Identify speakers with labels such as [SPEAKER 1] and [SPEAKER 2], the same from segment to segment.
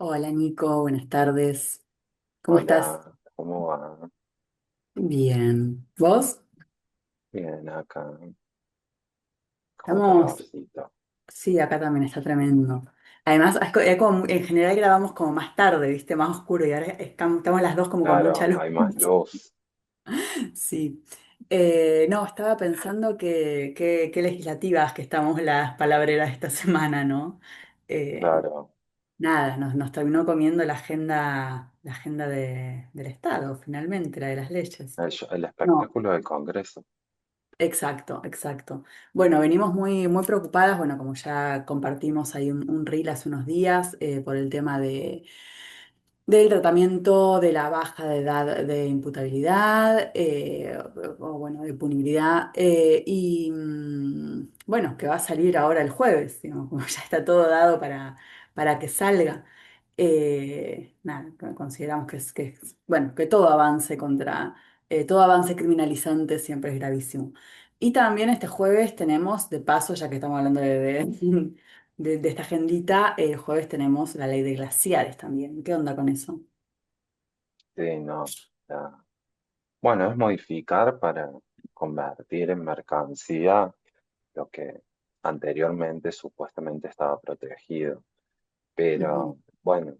[SPEAKER 1] Hola Nico, buenas tardes. ¿Cómo estás?
[SPEAKER 2] Hola, ¿cómo va?
[SPEAKER 1] Bien. ¿Vos?
[SPEAKER 2] Bien, acá, con
[SPEAKER 1] Estamos,
[SPEAKER 2] calorcito.
[SPEAKER 1] sí, acá también está tremendo. Además, en general grabamos como más tarde, ¿viste? Más oscuro y ahora estamos las dos como con mucha
[SPEAKER 2] Claro,
[SPEAKER 1] luz.
[SPEAKER 2] hay más luz,
[SPEAKER 1] Sí. No, estaba pensando que legislativas que estamos las palabreras esta semana, ¿no? Eh,
[SPEAKER 2] claro.
[SPEAKER 1] Nada, nos terminó comiendo la agenda del Estado, finalmente, la de las leyes.
[SPEAKER 2] El
[SPEAKER 1] No.
[SPEAKER 2] espectáculo del Congreso.
[SPEAKER 1] Exacto, exacto. Bueno, venimos muy preocupadas, bueno, como ya compartimos ahí un reel hace unos días por el tema del tratamiento de la baja de edad de imputabilidad, o bueno, de punibilidad, bueno, que va a salir ahora el jueves, digamos, como ya está todo dado para que salga. Nada, consideramos bueno, que todo avance todo avance criminalizante siempre es gravísimo. Y también este jueves tenemos, de paso, ya que estamos hablando de esta agendita, el jueves tenemos la ley de glaciares también. ¿Qué onda con eso?
[SPEAKER 2] Sí, no. Bueno, es modificar para convertir en mercancía lo que anteriormente supuestamente estaba protegido.
[SPEAKER 1] Ujú.
[SPEAKER 2] Pero, bueno,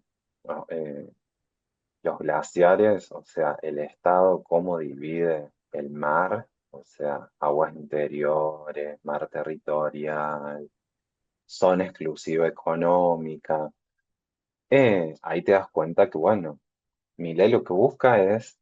[SPEAKER 2] no, los glaciares, o sea, el estado, cómo divide el mar, o sea, aguas interiores, mar territorial, zona exclusiva económica. Ahí te das cuenta que, bueno, Milei lo que busca es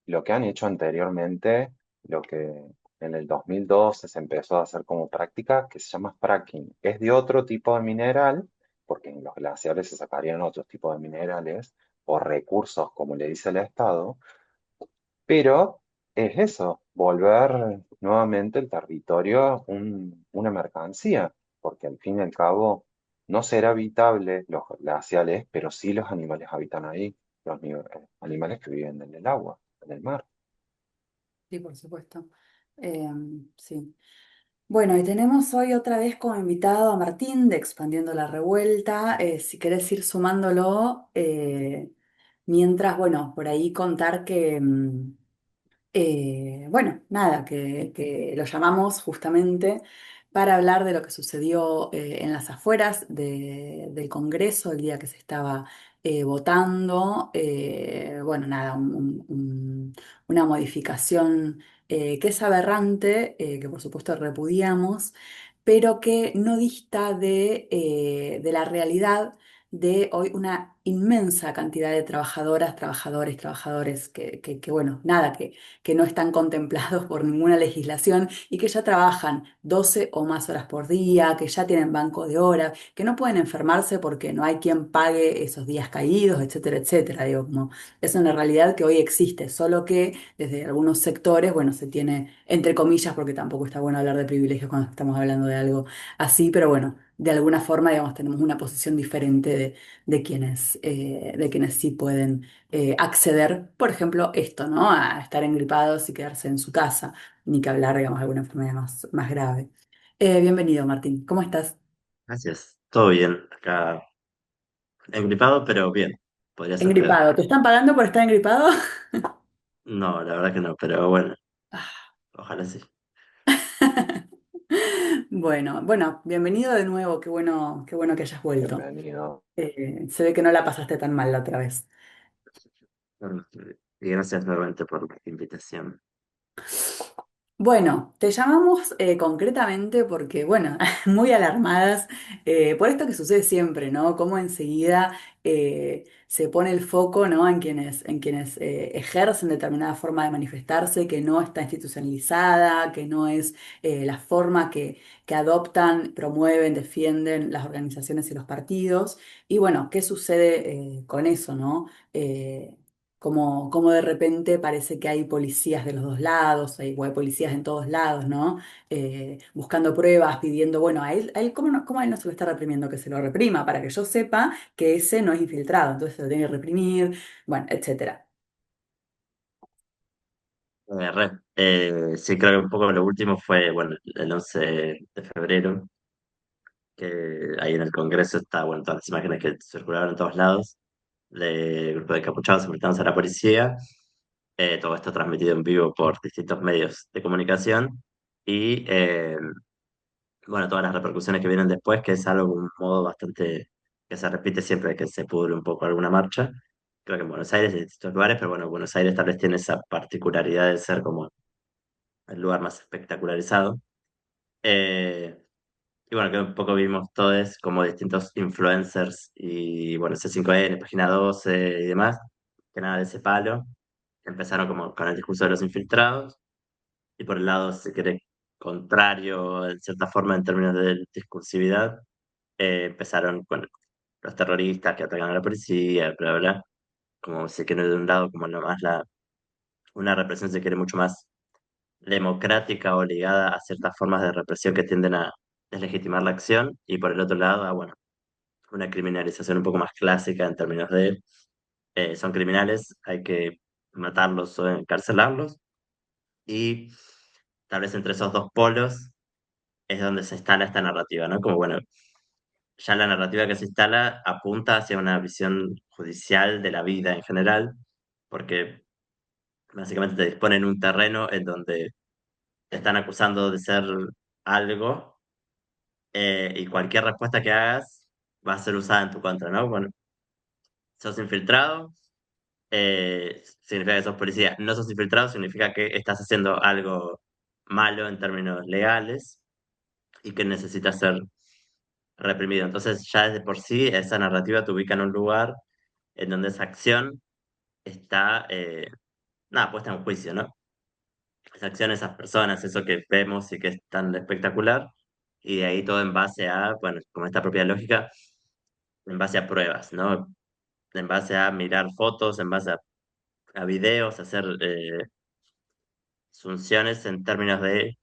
[SPEAKER 2] lo que han hecho anteriormente, lo que en el 2012 se empezó a hacer como práctica, que se llama fracking. Es de otro tipo de mineral, porque en los glaciares se sacarían otros tipos de minerales o recursos, como le dice el Estado, pero es eso, volver nuevamente el territorio una mercancía, porque al fin y al cabo no será habitable los glaciales, pero sí los animales habitan ahí, animales que viven en el agua, en el mar.
[SPEAKER 1] Sí, por supuesto. Sí. Bueno, y tenemos hoy otra vez como invitado a Martín de Expandiendo la Revuelta. Si querés ir sumándolo, mientras, bueno, por ahí contar bueno, nada, que lo llamamos justamente para hablar de lo que sucedió en las afueras del Congreso el día que se estaba votando. Bueno, nada, una modificación que es aberrante, que por supuesto repudiamos, pero que no dista de la realidad de hoy una inmensa cantidad de trabajadoras, trabajadores, bueno, nada, que no están contemplados por ninguna legislación y que ya trabajan 12 o más horas por día, que ya tienen banco de horas, que no pueden enfermarse porque no hay quien pague esos días caídos, etcétera, etcétera. Digo, como es una realidad que hoy existe, solo que desde algunos sectores, bueno, se tiene entre comillas, porque tampoco está bueno hablar de privilegios cuando estamos hablando de algo así, pero bueno. De alguna forma, digamos, tenemos una posición diferente de quienes sí pueden acceder, por ejemplo, esto, ¿no? A estar engripados y quedarse en su casa, ni que hablar, digamos, de alguna enfermedad más grave. Bienvenido, Martín. ¿Cómo estás?
[SPEAKER 2] Gracias. Todo bien, acá engripado, pero bien. Podría ser peor.
[SPEAKER 1] Engripado. ¿Te están pagando por estar engripado?
[SPEAKER 2] No, la verdad que no, pero bueno, ojalá sí.
[SPEAKER 1] Bueno, bienvenido de nuevo. Qué bueno que hayas vuelto.
[SPEAKER 2] Bienvenido.
[SPEAKER 1] Se ve que no la pasaste tan mal la otra vez.
[SPEAKER 2] Bueno, y gracias nuevamente por la invitación.
[SPEAKER 1] Bueno, te llamamos concretamente porque, bueno, muy alarmadas por esto que sucede siempre, ¿no? Cómo enseguida se pone el foco, ¿no? En quienes ejercen determinada forma de manifestarse que no está institucionalizada, que no es la forma que adoptan, promueven, defienden las organizaciones y los partidos. Y bueno, ¿qué sucede con eso, ¿no? Como de repente parece que hay policías de los dos lados, o hay policías en todos lados, ¿no? Buscando pruebas, pidiendo, bueno, a él ¿cómo a él no se lo está reprimiendo? Que se lo reprima para que yo sepa que ese no es infiltrado, entonces se lo tiene que reprimir, bueno, etcétera.
[SPEAKER 2] Sí, creo que un poco lo último fue, bueno, el 11 de febrero,
[SPEAKER 3] que ahí en el Congreso está, bueno, todas las imágenes que circularon en todos lados, del grupo de capuchados enfrentándose a la policía, todo esto transmitido en vivo por distintos medios de comunicación y, bueno, todas las repercusiones que vienen después, que es algo, un modo bastante que se repite siempre que se pudre un poco alguna marcha. Creo que en Buenos Aires y en distintos lugares, pero bueno, Buenos Aires tal vez tiene esa particularidad de ser como el lugar más espectacularizado. Eh, y bueno, que un poco vimos todos como distintos influencers y bueno, C5N, Página 12 y demás, que nada de ese palo. Empezaron como con el discurso de los infiltrados y por el lado, si quiere, contrario en cierta forma en términos de discursividad, empezaron con los terroristas que atacan a la policía, bla, bla, bla. Como se quiere de un lado, como nomás una represión se quiere mucho más democrática o ligada a ciertas formas de represión que tienden a deslegitimar la acción, y por el otro lado, bueno, una criminalización un poco más clásica en términos de son criminales, hay que matarlos o encarcelarlos, y tal vez entre esos dos polos es donde se instala esta narrativa, ¿no? Como bueno, ya la narrativa que se instala apunta hacia una visión judicial de la vida en general, porque básicamente te disponen un terreno en donde te están acusando de ser algo, y cualquier respuesta que hagas va a ser usada en tu contra, ¿no? Bueno, sos infiltrado, significa que sos policía. No sos infiltrado, significa que estás haciendo algo malo en términos legales y que necesitas ser reprimido. Entonces, ya desde por sí, esa narrativa te ubica en un lugar en donde esa acción está, nada, puesta en juicio, ¿no? Esa acción, esas personas, eso que vemos y que es tan espectacular, y de ahí todo en base a, bueno, como esta propia lógica, en base a pruebas, ¿no? En base a mirar fotos, en base a videos, hacer asunciones en términos de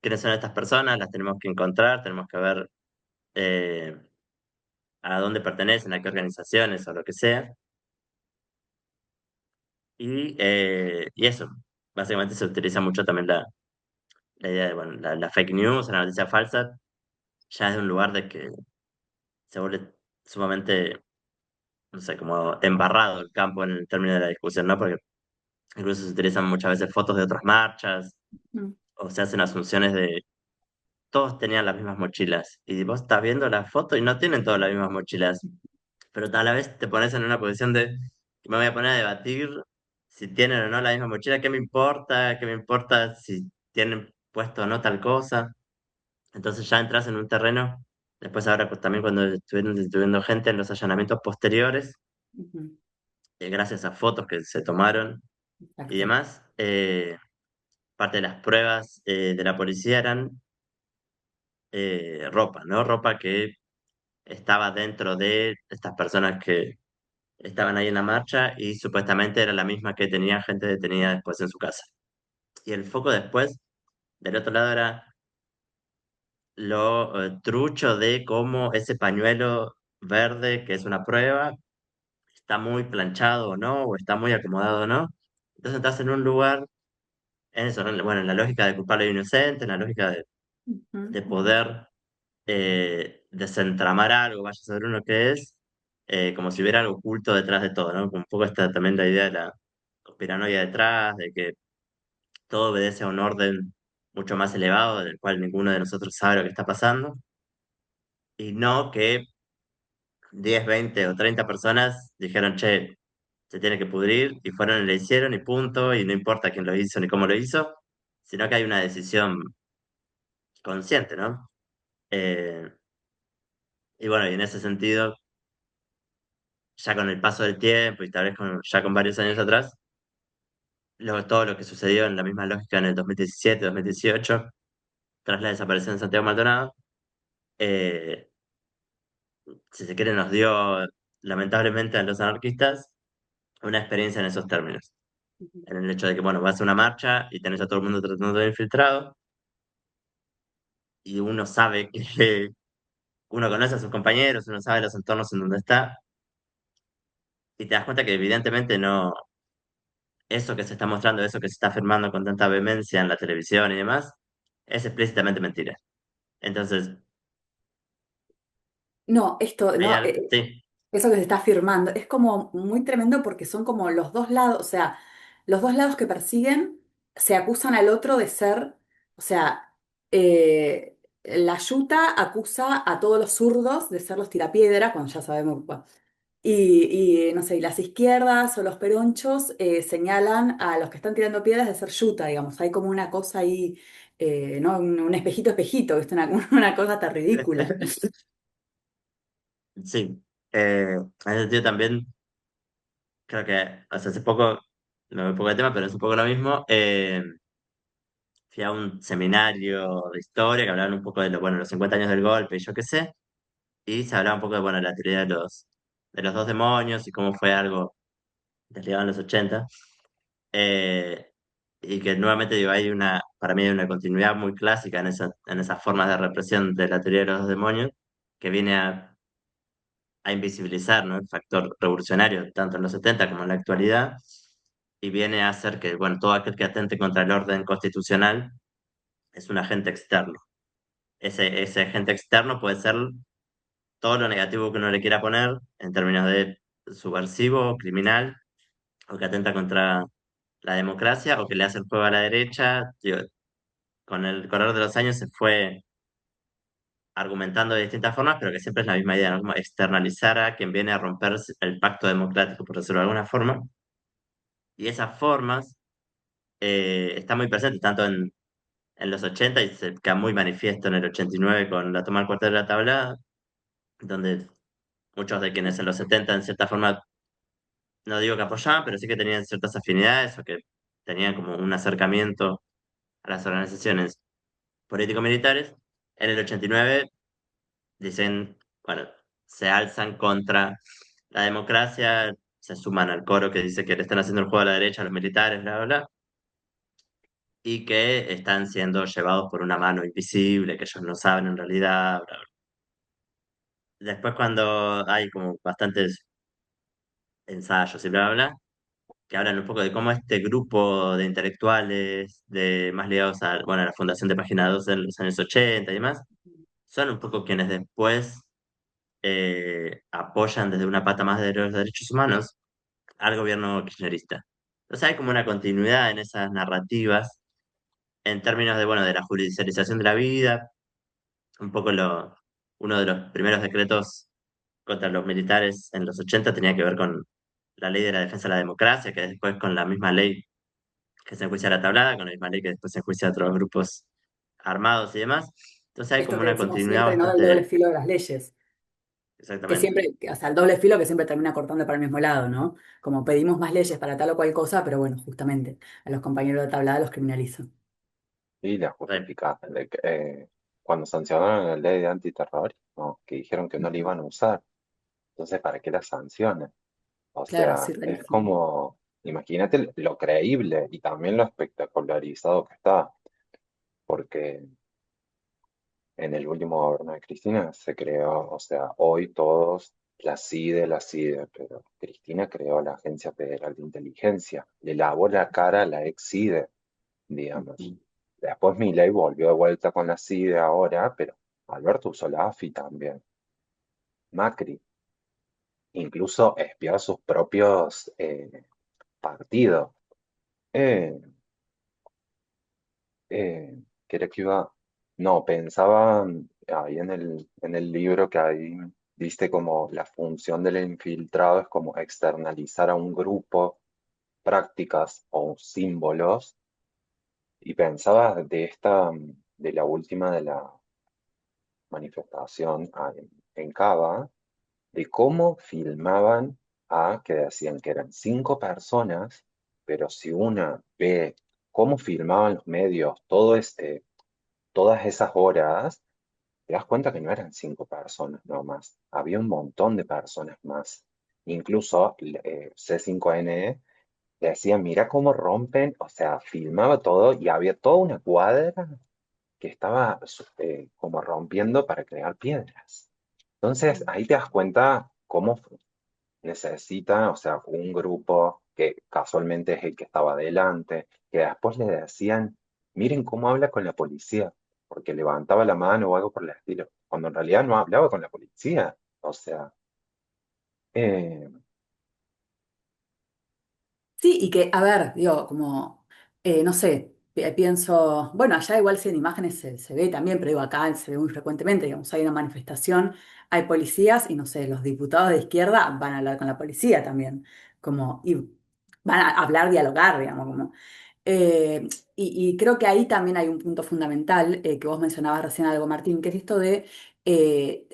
[SPEAKER 3] quiénes son estas personas, las tenemos que encontrar, tenemos que ver eh, a dónde pertenecen, a qué organizaciones o lo que sea. Y eso, básicamente se utiliza mucho también la idea de, bueno, la fake news, la noticia falsa, ya es de un lugar de que se vuelve sumamente, no sé, como embarrado el campo en el término de la discusión, ¿no? Porque incluso se utilizan muchas veces fotos de otras marchas
[SPEAKER 1] Mm,
[SPEAKER 3] o se hacen asunciones de todos tenían las mismas mochilas y vos estás viendo la foto y no tienen todas las mismas mochilas, pero a la vez te pones en una posición de que me voy a poner a debatir si tienen o no la misma mochila, ¿qué me importa? ¿Qué me importa si tienen puesto o no tal cosa? Entonces ya entras en un terreno. Después ahora pues, también cuando estuvieron deteniendo gente en los allanamientos posteriores,
[SPEAKER 1] ujú,
[SPEAKER 3] gracias a fotos que se tomaron y
[SPEAKER 1] exacto.
[SPEAKER 3] demás, parte de las pruebas de la policía eran ropa, ¿no? Ropa que estaba dentro de estas personas que estaban ahí en la marcha y supuestamente era la misma que tenía gente detenida después en su casa. Y el foco después, del otro lado, era lo trucho de cómo ese pañuelo verde, que es una prueba, está muy planchado o no, o está muy acomodado o no. Entonces estás en un lugar, en eso, ¿no? Bueno, en la lógica de culpable e inocente, en la lógica
[SPEAKER 1] Ujú,
[SPEAKER 3] de
[SPEAKER 1] ujú,
[SPEAKER 3] poder desentramar algo, vaya a saber uno qué es, como si hubiera algo oculto detrás de todo, ¿no? Un poco está también la idea de la conspiranoia detrás, de que todo obedece a un orden mucho más elevado, del cual ninguno de nosotros sabe lo que está pasando, y no que 10 20 o 30 personas dijeron, che, se tiene que pudrir, y fueron y le hicieron, y punto, y no importa quién lo hizo ni cómo lo hizo, sino que hay una decisión consciente, ¿no? Eh, y bueno, y en ese sentido, ya con el paso del tiempo y tal vez ya con varios años atrás, todo lo que sucedió en la misma lógica en el 2017, 2018, tras la desaparición de Santiago Maldonado, eh, si se quiere, nos dio lamentablemente a los anarquistas una experiencia en esos términos.
[SPEAKER 1] ujú.
[SPEAKER 3] En el hecho de que, bueno, vas a una marcha y tenés a todo el mundo tratando de infiltrado, y uno sabe que uno conoce a sus compañeros, uno sabe los entornos en donde está, y te das cuenta que evidentemente no, eso que se está mostrando, eso que se está afirmando con tanta vehemencia en la televisión y demás, es explícitamente mentira. Entonces,
[SPEAKER 1] No, esto,
[SPEAKER 3] Hay
[SPEAKER 1] no,
[SPEAKER 3] sí,
[SPEAKER 1] eso que se está afirmando es como muy tremendo porque son como los dos lados, o sea, los dos lados que persiguen se acusan al otro de ser, o sea, la yuta acusa a todos los zurdos de ser los tirapiedra, cuando ya sabemos, bueno, no sé, y las izquierdas o los peronchos señalan a los que están tirando piedras de ser yuta, digamos, hay como una cosa ahí, ¿no? Un espejito, espejito, ¿viste? Una cosa hasta ridícula.
[SPEAKER 3] sí. En ese sentido también creo que, o sea, hace poco, me voy un poco de tema, pero es un poco lo mismo. Fui a un seminario de historia que hablaban un poco de bueno, los 50 años del golpe y yo qué sé, y se hablaba un poco de, bueno, la teoría de los dos demonios y cómo fue algo desligado en los 80. eh, y que nuevamente digo, para mí hay una continuidad muy clásica en esas formas de represión de la teoría de los dos demonios, que viene a invisibilizar, ¿no? El factor revolucionario, tanto en los 70 como en la actualidad, y viene a hacer que, bueno, todo aquel que atente contra el orden constitucional es un agente externo. Ese agente externo puede ser todo lo negativo que uno le quiera poner en términos de subversivo, criminal, o que atenta contra la democracia, o que le hace el juego a la derecha. Digo, con el correr de los años se fue argumentando de distintas formas, pero que siempre es la misma idea, ¿no? Como externalizar a quien viene a romper el pacto democrático, por decirlo de alguna forma. Y esas formas están muy presentes tanto en los 80 y se queda muy manifiesto en el 89 con la toma del cuartel de la Tablada, donde muchos de quienes en los 70 en cierta forma, no digo que apoyaban, pero sí que tenían ciertas afinidades o que tenían como un acercamiento a las organizaciones político-militares, en el 89 dicen, bueno, se alzan contra la democracia, se suman al coro que dice que le están haciendo el juego a la derecha a los militares, bla, bla, bla, y que están siendo llevados por una mano invisible, que ellos no saben en realidad, bla, bla. Después cuando hay como bastantes ensayos y bla, bla, bla, que hablan un poco de cómo este grupo de intelectuales, más ligados a, bueno, a la fundación de Página 12 en los años 80 y demás, son un poco quienes después apoyan desde una pata más de los derechos humanos al gobierno kirchnerista. Entonces hay como una continuidad en esas narrativas en términos de, bueno, de la judicialización de la vida, un poco uno de los primeros decretos contra los militares en los 80 tenía que ver con la ley de la defensa de la democracia, que después con la misma ley que se enjuicia a la tablada, con la misma ley que después se enjuicia a otros grupos armados y demás. Entonces hay
[SPEAKER 1] Esto
[SPEAKER 3] como
[SPEAKER 1] que
[SPEAKER 3] una
[SPEAKER 1] decimos
[SPEAKER 3] continuidad
[SPEAKER 1] siempre, ¿no? Del doble
[SPEAKER 3] bastante,
[SPEAKER 1] filo de las leyes. Que
[SPEAKER 3] exactamente.
[SPEAKER 1] siempre, o sea, el doble filo que siempre termina cortando para el mismo lado, ¿no? Como pedimos más leyes para tal o cual cosa, pero bueno, justamente a los compañeros de tablada los criminalizan.
[SPEAKER 2] Y la
[SPEAKER 3] Sí,
[SPEAKER 2] justificación de que, cuando sancionaron la ley de antiterrorismo, que dijeron que no la
[SPEAKER 1] Ujú.
[SPEAKER 2] iban a usar. Entonces, ¿para qué la sancionan? O
[SPEAKER 1] Claro, sí,
[SPEAKER 2] sea, es
[SPEAKER 1] rarísimo.
[SPEAKER 2] como, imagínate lo creíble y también lo espectacularizado que está, porque en el último gobierno de Cristina se creó, o sea, hoy todos la CIDE, pero Cristina creó la Agencia Federal de Inteligencia, le lavó la cara a la ex CIDE, digamos.
[SPEAKER 1] Ujú.
[SPEAKER 2] Después Milei volvió de vuelta con la CIDE ahora, pero Alberto usó la AFI también, Macri, incluso espió a sus propios partidos. Eh, ¿Qué era que iba? No, pensaba ahí en el libro que ahí viste como la función del infiltrado es como externalizar a un grupo prácticas o símbolos y pensaba de la última de la manifestación en Cava, de cómo filmaban que decían que eran 5 personas, pero si una ve cómo filmaban los medios todas esas horas, te das cuenta que no eran 5 personas nomás, había un montón de personas más. Incluso C5N decía, mira cómo rompen, o sea, filmaba todo y había toda una cuadra que estaba como rompiendo para crear piedras. Entonces, ahí te das cuenta cómo necesita, o sea, un grupo que casualmente es el que estaba adelante, que después le decían, miren cómo habla con la policía, porque levantaba la mano o algo por el estilo. cuando en realidad no hablaba con la policía. O sea, eh,
[SPEAKER 1] Sí, y que, a ver, digo, como, no sé, pienso, bueno, allá igual si en imágenes se ve también, pero digo, acá se ve muy frecuentemente, digamos, hay una manifestación, hay policías y no sé, los diputados de izquierda van a hablar con la policía también, como, y van a hablar, dialogar, digamos, como. eh, y creo que ahí también hay un punto fundamental que vos mencionabas recién algo, Martín, que es esto de eh,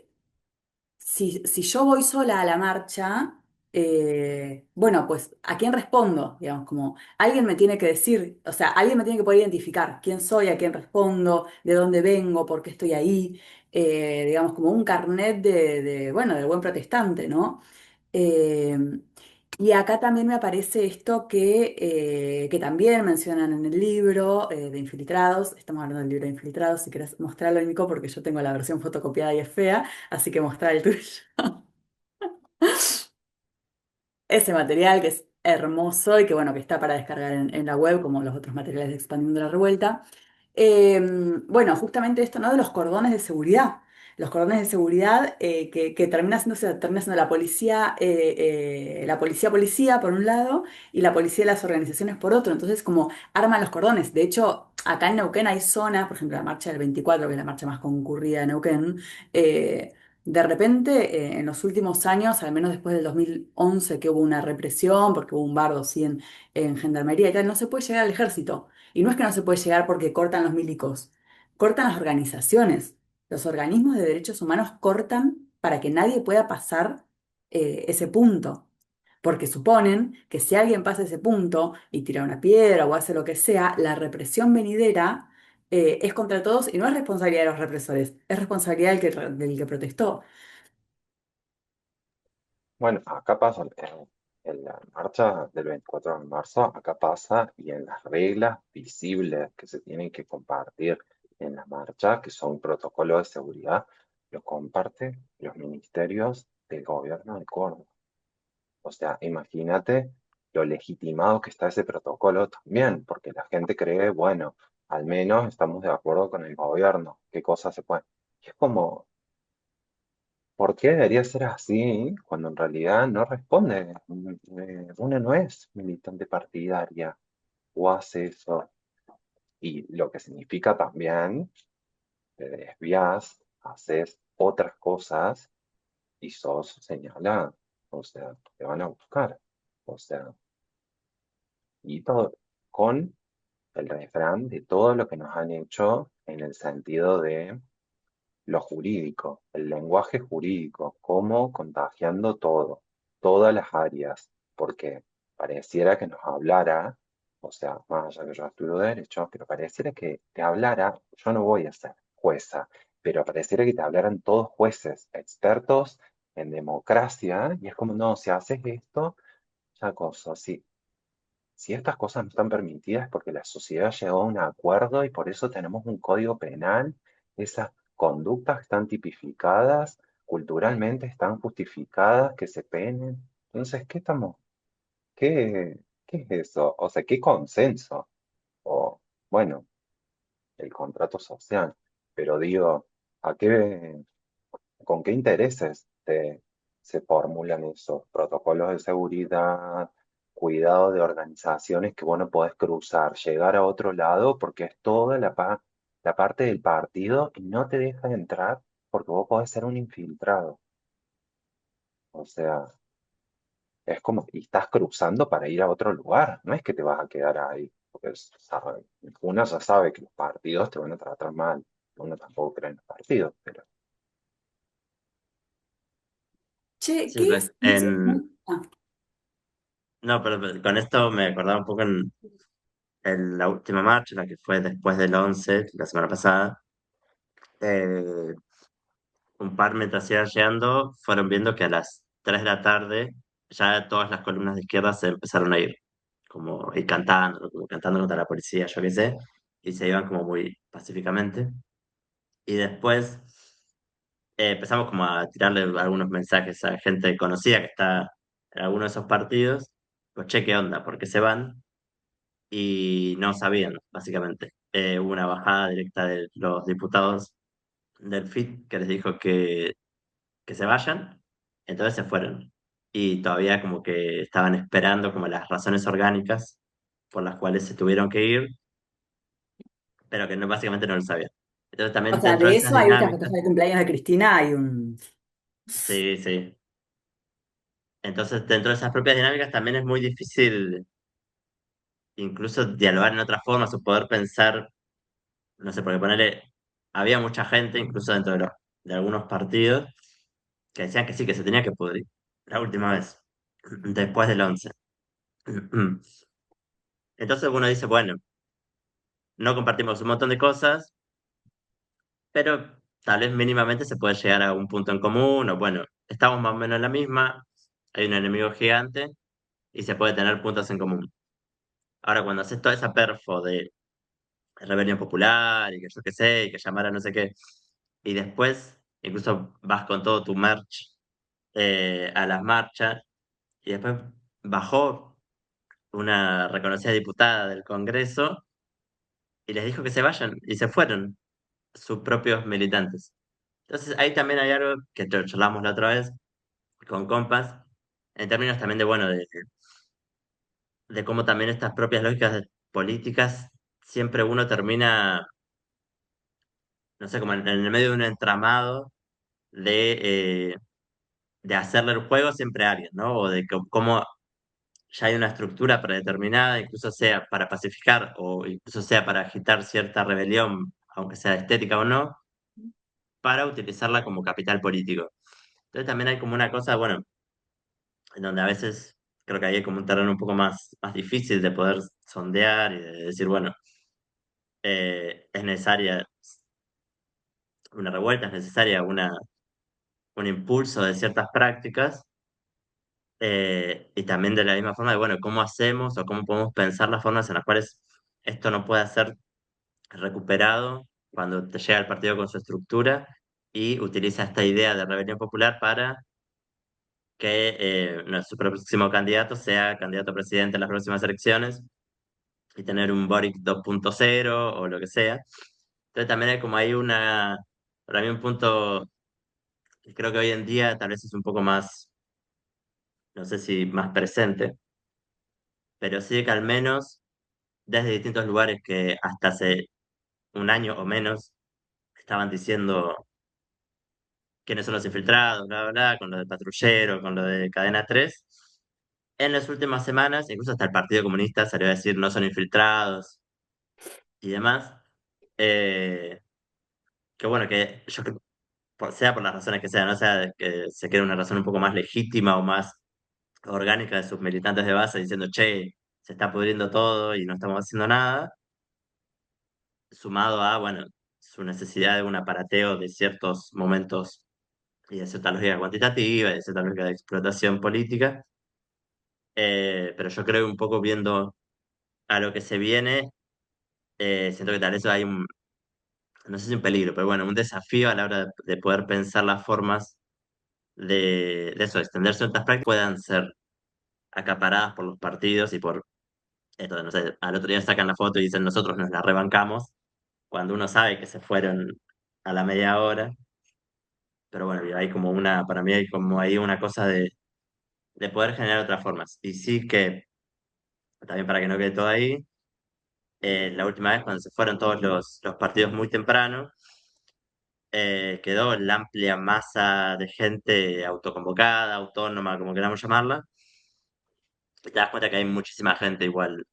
[SPEAKER 1] si yo voy sola a la marcha, bueno, pues ¿a quién respondo? Digamos, como alguien me tiene que decir, o sea, alguien me tiene que poder identificar quién soy, a quién respondo, de dónde vengo, por qué estoy ahí, digamos, como un carnet bueno, de buen protestante, ¿no? Eh, y acá también me aparece esto que también mencionan en el libro de Infiltrados. Estamos hablando del libro de Infiltrados. Si querés mostrarlo, Nico, porque yo tengo la versión fotocopiada y es fea, así que mostrar el tuyo. Ese material que es hermoso y que bueno, que está para descargar en la web, como los otros materiales de Expandiendo la Revuelta. Eh, bueno, justamente esto, ¿no? De los cordones de seguridad. Los cordones de seguridad que termina siendo la policía por un lado y la policía de las organizaciones por otro. Entonces, como arman los cordones. De hecho, acá en Neuquén hay zonas, por ejemplo, la marcha del 24 que es la marcha más concurrida de Neuquén, eh, de repente, en los últimos años, al menos después del 2011, que hubo una represión, porque hubo un bardo, sí, en gendarmería y tal, no se puede llegar al ejército. Y no es que no se puede llegar porque cortan los milicos, cortan las organizaciones. Los organismos de derechos humanos cortan para que nadie pueda pasar ese punto. Porque suponen que si alguien pasa ese punto y tira una piedra o hace lo que sea, la represión venidera es contra todos y no es responsabilidad de los represores, es responsabilidad del que protestó.
[SPEAKER 2] bueno, acá pasa en la marcha del 24 de marzo, acá pasa y en las reglas visibles que se tienen que compartir en la marcha, que son protocolos de seguridad, lo comparten los ministerios del gobierno de Córdoba. O sea, imagínate lo legitimado que está ese protocolo también, porque la gente cree, bueno, al menos estamos de acuerdo con el gobierno, qué cosas se pueden. Y es como, ¿por qué debería ser así cuando en realidad no responde? Una no es militante partidaria o hace eso. Y lo que significa también, te desvías, haces otras cosas y sos señalado. O sea, te van a buscar. O sea, y todo con el refrán de todo lo que nos han hecho en el sentido de lo jurídico, el lenguaje jurídico, cómo contagiando todo, todas las áreas, porque pareciera que nos hablara, o sea, más allá que yo estudio Derecho, pero pareciera que te hablara, yo no voy a ser jueza, pero pareciera que te hablaran todos jueces, expertos en democracia, y es como, no, si haces esto, ya cosa, si estas cosas no están permitidas es porque la sociedad llegó a un acuerdo y por eso tenemos un código penal, esas conductas están tipificadas, culturalmente están justificadas, que se penen. Entonces, ¿qué es eso? O sea, ¿qué consenso? O, bueno, el contrato social. Pero digo, ¿a qué, con qué intereses se formulan esos protocolos de seguridad, cuidado de organizaciones que vos no podés cruzar, llegar a otro lado porque es toda la parte del partido y no te deja entrar porque vos podés ser un infiltrado? O sea, es como, y estás cruzando para ir a otro lugar, no es que te vas a quedar ahí, porque uno ya sabe que los partidos te van a tratar mal, uno tampoco cree en los partidos, pero
[SPEAKER 1] Che,
[SPEAKER 3] Sí,
[SPEAKER 1] ¿qué
[SPEAKER 3] pues,
[SPEAKER 1] es? No sé. Ah,
[SPEAKER 3] no, pero con esto me acordaba un poco en la última marcha, la que fue después del 11 la semana pasada. eh, un par mientras iban llegando, fueron viendo que a las 3 de la tarde ya todas las columnas de izquierda se empezaron a ir, como ir cantando, como cantando contra la policía, yo qué sé, y se iban como muy pacíficamente. Y después empezamos como a tirarle algunos mensajes a gente conocida que está en alguno de esos partidos, pues che, ¿qué onda? ¿Por qué se van? Y no sabían, básicamente. Hubo una bajada directa de los diputados del FIT que les dijo que se vayan, entonces se fueron. Y todavía como que estaban esperando como las razones orgánicas por las cuales se tuvieron que ir, pero que no, básicamente no lo sabían. Entonces
[SPEAKER 1] O
[SPEAKER 3] también
[SPEAKER 1] sea,
[SPEAKER 3] dentro de
[SPEAKER 1] de
[SPEAKER 3] esas
[SPEAKER 1] eso hay que
[SPEAKER 3] dinámicas,
[SPEAKER 1] festejar el cumpleaños de Cristina, hay un...
[SPEAKER 3] sí, sí. Entonces dentro de esas propias dinámicas también es muy difícil incluso dialogar en otras formas o poder pensar, no sé, porque ponerle, había mucha gente, incluso dentro de algunos partidos, que decían que sí, que se tenía que pudrir la última vez, después del 11. Entonces uno dice, bueno, no compartimos un montón de cosas, pero tal vez mínimamente se puede llegar a un punto en común, o bueno, estamos más o menos en la misma, hay un enemigo gigante y se puede tener puntos en común. Ahora, cuando haces toda esa perfo de rebelión popular y que yo qué sé, y que llamar a no sé qué, y después incluso vas con todo tu merch a las marchas, y después bajó una reconocida diputada del Congreso y les dijo que se vayan, y se fueron sus propios militantes. Entonces ahí también hay algo que charlamos la otra vez con compas, en términos también de, bueno, de cómo también estas propias lógicas políticas, siempre uno termina, no sé, como en el medio de un entramado de, de hacerle el juego siempre a alguien, ¿no? O de cómo ya hay una estructura predeterminada, incluso sea para pacificar o incluso sea para agitar cierta rebelión, aunque sea estética o no, para utilizarla como capital político. Entonces también hay como una cosa, bueno, en donde a veces creo que hay como un terreno un poco más difícil de poder sondear y de decir, bueno, es necesaria una revuelta, es necesaria un impulso de ciertas prácticas, y también de la misma forma de, bueno, cómo hacemos o cómo podemos pensar las formas en las cuales esto no pueda ser recuperado cuando te llega el partido con su estructura y utiliza esta idea de rebelión popular para que nuestro próximo candidato sea candidato a presidente en las próximas elecciones y tener un Boric 2.0 o lo que sea. Entonces también hay como ahí para mí un punto que creo que hoy en día tal vez es un poco más, no sé si más presente, pero sí que al menos desde distintos lugares que hasta hace un año o menos estaban diciendo quiénes son los infiltrados, bla, bla, bla, con lo de patrullero, con lo de Cadena 3. En las últimas semanas, incluso hasta el Partido Comunista salió a decir no son infiltrados y demás. Eh, que bueno, que yo creo, sea por las razones que sean, no sea que se quede una razón un poco más legítima o más orgánica de sus militantes de base diciendo, che, se está pudriendo todo y no estamos haciendo nada, sumado a, bueno, su necesidad de un aparateo de ciertos momentos y de cierta lógica cuantitativa y de cierta lógica de explotación política. Pero yo creo que un poco viendo a lo que se viene, siento que tal vez hay no sé si un peligro, pero bueno, un desafío a la hora de poder pensar las formas de eso, de extender ciertas prácticas puedan ser acaparadas por los partidos y por esto, no sé, al otro día sacan la foto y dicen nosotros nos la rebancamos, cuando uno sabe que se fueron a la media hora, pero bueno, hay como para mí hay como ahí una cosa de poder generar otras formas. Y sí que, también para que no quede todo ahí, la última vez cuando se fueron todos los partidos muy temprano, quedó la amplia masa de gente autoconvocada, autónoma, como queramos llamarla, y te das cuenta que hay muchísima gente igual,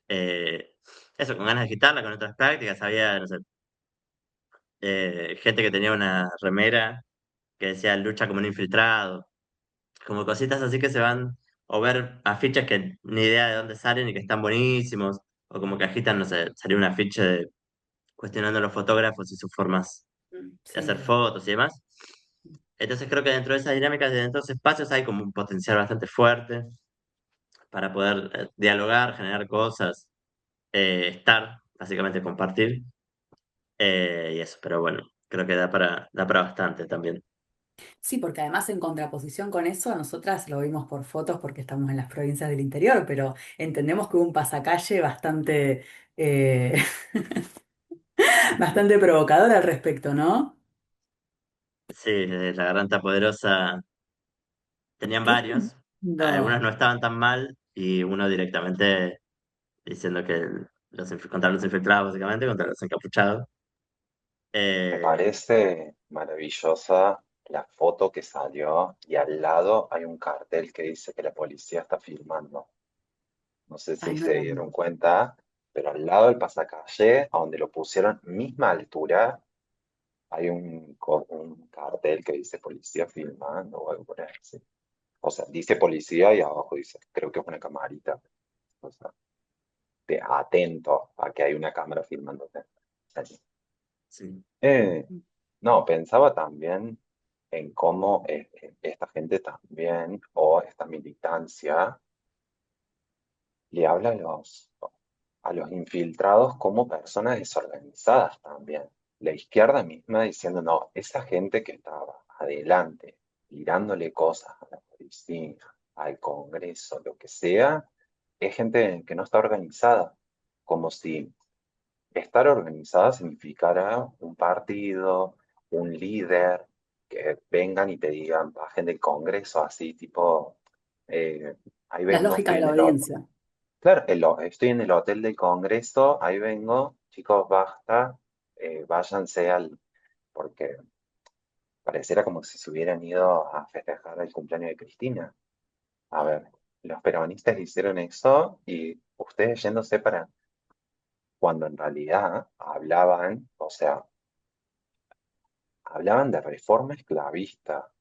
[SPEAKER 3] eh, eso, con ganas de agitarla, con otras prácticas, había, no sé, gente que tenía una remera que decía lucha como un infiltrado, como cositas así que se van, o ver afiches que ni idea de dónde salen y que están buenísimos, o como que agitan, no sé, salió un afiche cuestionando a los fotógrafos y sus formas de hacer
[SPEAKER 1] Sí.
[SPEAKER 3] fotos y demás. Entonces creo que dentro de esas dinámicas, de dentro de esos espacios, hay como un potencial bastante fuerte para poder dialogar, generar cosas, estar, básicamente compartir, y eso, pero bueno, creo que da para bastante también.
[SPEAKER 1] Sí, porque además en contraposición con eso, nosotras lo vimos por fotos porque estamos en las provincias del interior, pero entendemos que hubo un pasacalle bastante, eh, Bastante provocador al respecto, ¿no?
[SPEAKER 3] Sí, la garganta poderosa tenían
[SPEAKER 1] Qué
[SPEAKER 3] varios, algunos
[SPEAKER 1] lindo.
[SPEAKER 3] no estaban tan mal y uno directamente diciendo que contra los infiltrados, básicamente, contra los encapuchados.
[SPEAKER 2] Me
[SPEAKER 3] Eh,
[SPEAKER 2] parece maravillosa la foto que salió y al lado hay un cartel que dice que la policía está filmando. No sé
[SPEAKER 1] Ay,
[SPEAKER 2] si
[SPEAKER 1] no
[SPEAKER 2] se
[SPEAKER 1] la vi.
[SPEAKER 2] dieron cuenta, pero al lado del pasacalle, a donde lo pusieron misma altura, hay un cartel que dice policía filmando o algo por ahí. Sí. O sea, dice policía y abajo dice, creo que es una camarita. O sea, atento a que hay una cámara filmándote.
[SPEAKER 3] sí.
[SPEAKER 2] No, pensaba también en cómo esta gente también, o esta militancia, le habla a los infiltrados como personas desorganizadas también. La izquierda misma diciendo, no, esa gente que estaba adelante, tirándole cosas a la policía, al Congreso, lo que sea, es gente que no está organizada, como si estar organizada significara un partido, un líder, que vengan y te digan, bajen del Congreso, así tipo, eh, ahí
[SPEAKER 1] La
[SPEAKER 2] vengo,
[SPEAKER 1] lógica
[SPEAKER 2] estoy
[SPEAKER 1] de
[SPEAKER 2] en
[SPEAKER 1] la
[SPEAKER 2] el hotel.
[SPEAKER 1] audiencia.
[SPEAKER 2] Claro, estoy en el hotel del Congreso, ahí vengo, chicos, basta, váyanse porque pareciera como si se hubieran ido a festejar el cumpleaños de Cristina. A ver, los peronistas hicieron eso y ustedes yéndose para cuando en realidad hablaban, o sea, hablaban de reforma esclavista,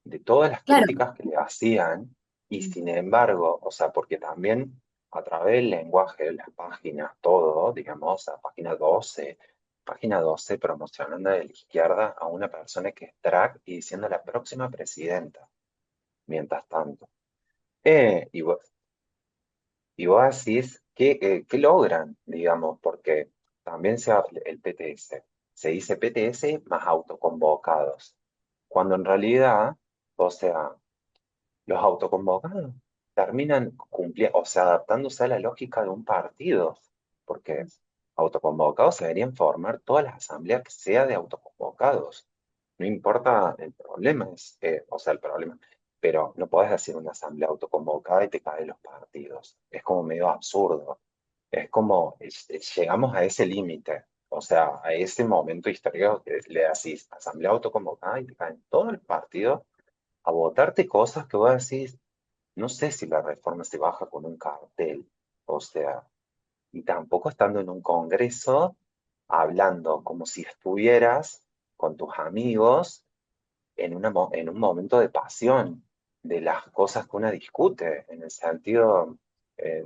[SPEAKER 2] de todas las
[SPEAKER 1] Claro,
[SPEAKER 2] críticas que le hacían, y sin embargo, o sea, porque también a través del lenguaje de las páginas, todo, digamos, a página 12 promocionando de la izquierda a una persona que es drag y diciendo la próxima presidenta, mientras tanto. Y vos decís, ¿qué logran, digamos? Porque también se habla el PTS. Se dice PTS más autoconvocados. Cuando en realidad, o sea, los autoconvocados terminan cumpliendo, o sea, adaptándose a la lógica de un partido. Porque autoconvocados se deberían formar todas las asambleas que sea de autoconvocados. No importa el problema, o sea, el problema. Pero no podés decir una asamblea autoconvocada y te caen los partidos. Es como medio absurdo. Es como, llegamos a ese límite. O sea, a ese momento histórico que le decís asamblea autoconvocada y te caen todos los partidos a votarte cosas que vos decís, no sé si la reforma se baja con un cartel. O sea, y tampoco estando en un congreso hablando como si estuvieras con tus amigos en un momento de pasión de las cosas que uno discute, en el sentido,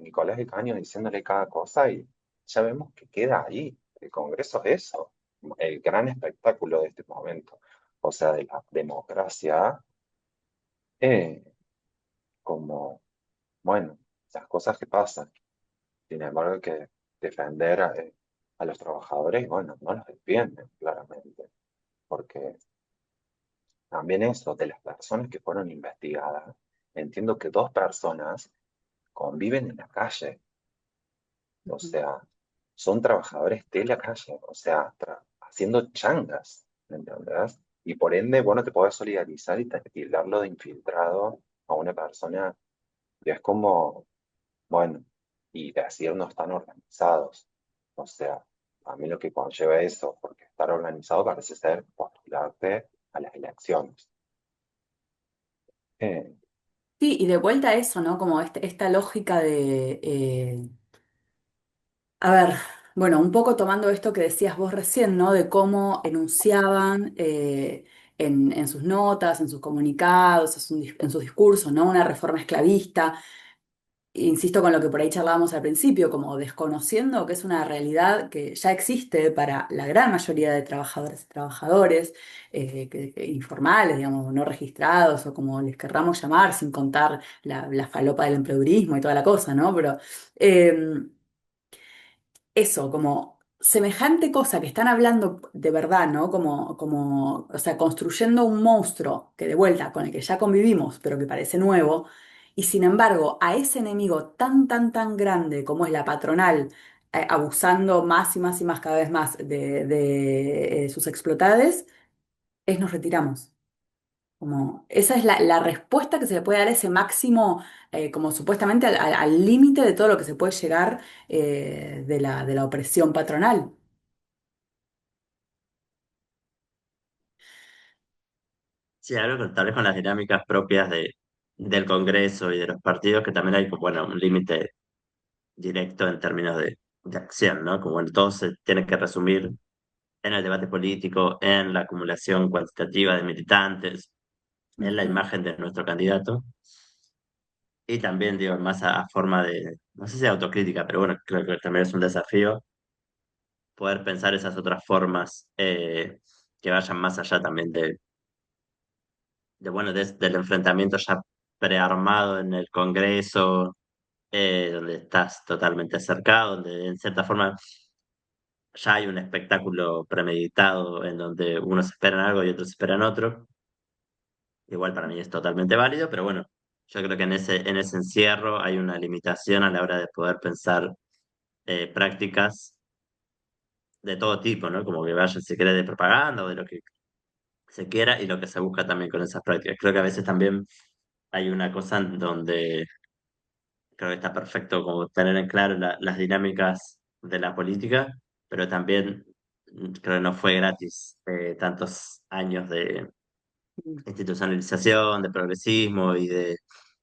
[SPEAKER 2] Nicolás de Caño diciéndole cada cosa y ya vemos que queda ahí. El Congreso es eso, el gran espectáculo de este momento, o sea, de la democracia, eh, como, bueno, las cosas que pasan. Sin embargo, hay que defender a los trabajadores y bueno, no los defienden claramente, porque también eso, de las personas que fueron investigadas, entiendo que dos personas conviven en la calle, o sea, son trabajadores de la calle, o sea, haciendo changas, ¿me entendés? Y por ende, bueno, te podés solidarizar y tildarlo de infiltrado a una persona que es como, bueno, y decir no están organizados. O sea, a mí lo que conlleva eso, porque estar organizado parece ser postularte a las elecciones. Eh,
[SPEAKER 1] Sí, y de vuelta a eso, ¿no? Como esta lógica de, a ver, bueno, un poco tomando esto que decías vos recién, ¿no? De cómo enunciaban en sus notas, en sus comunicados, en sus discursos, ¿no? Una reforma esclavista. Insisto con lo que por ahí charlábamos al principio, como desconociendo que es una realidad que ya existe para la gran mayoría de trabajadoras y trabajadores informales, digamos, no registrados o como les querramos llamar, sin contar la falopa del emprendedurismo y toda la cosa, ¿no? Pero eh, eso, como semejante cosa que están hablando de verdad, ¿no? O sea, construyendo un monstruo que de vuelta, con el que ya convivimos, pero que parece nuevo, y sin embargo, a ese enemigo tan, tan, tan grande como es la patronal, abusando más y más y más cada vez más de sus explotados, es nos retiramos. Como, esa es la respuesta que se le puede dar a ese máximo, como supuestamente al límite de todo lo que se puede llegar de la opresión patronal.
[SPEAKER 3] Sí, algo tal vez con las dinámicas propias del Congreso y de los partidos, que también hay, bueno, un límite directo en términos de acción, ¿no? Como bueno, todo se tiene que resumir en el debate político, en la acumulación cuantitativa de militantes, en la
[SPEAKER 1] Ujú.
[SPEAKER 3] imagen de nuestro candidato. Y también, digo, más a forma de, no sé si autocrítica, pero bueno, creo que también es un desafío poder pensar esas otras formas que vayan más allá también bueno, del enfrentamiento ya prearmado en el Congreso, donde estás totalmente cercado, donde en cierta forma ya hay un espectáculo premeditado en donde unos esperan algo y otros esperan otro. Igual para mí es totalmente válido, pero bueno, yo creo que en ese encierro hay una limitación a la hora de poder pensar prácticas de todo tipo, ¿no? Como que vayan, si quiere, de propaganda o de lo que se quiera y lo que se busca también con esas prácticas. Creo que a veces también hay una cosa en donde creo que está perfecto como tener en claro las dinámicas de la política, pero también creo que no fue gratis tantos años de institucionalización, de progresismo y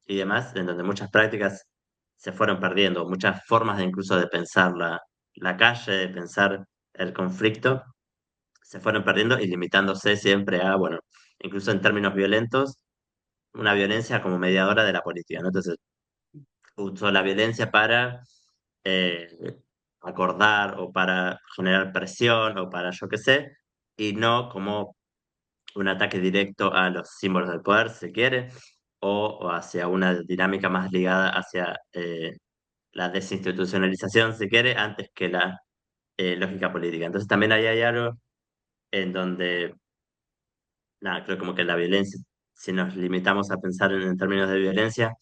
[SPEAKER 3] demás, en donde muchas prácticas se fueron perdiendo, muchas formas de incluso de pensar la calle, de pensar el conflicto, se fueron perdiendo y limitándose siempre a, bueno, incluso en términos violentos, una violencia como mediadora de la política, ¿no? Entonces, usó la violencia para eh, acordar o para generar presión o para yo qué sé, y no como un ataque directo a los símbolos del poder, si se quiere, o hacia una dinámica más ligada hacia la desinstitucionalización, si quiere, antes que la lógica política. Entonces también ahí hay algo en donde, nada, creo como que la violencia, si nos limitamos a pensar en términos de violencia,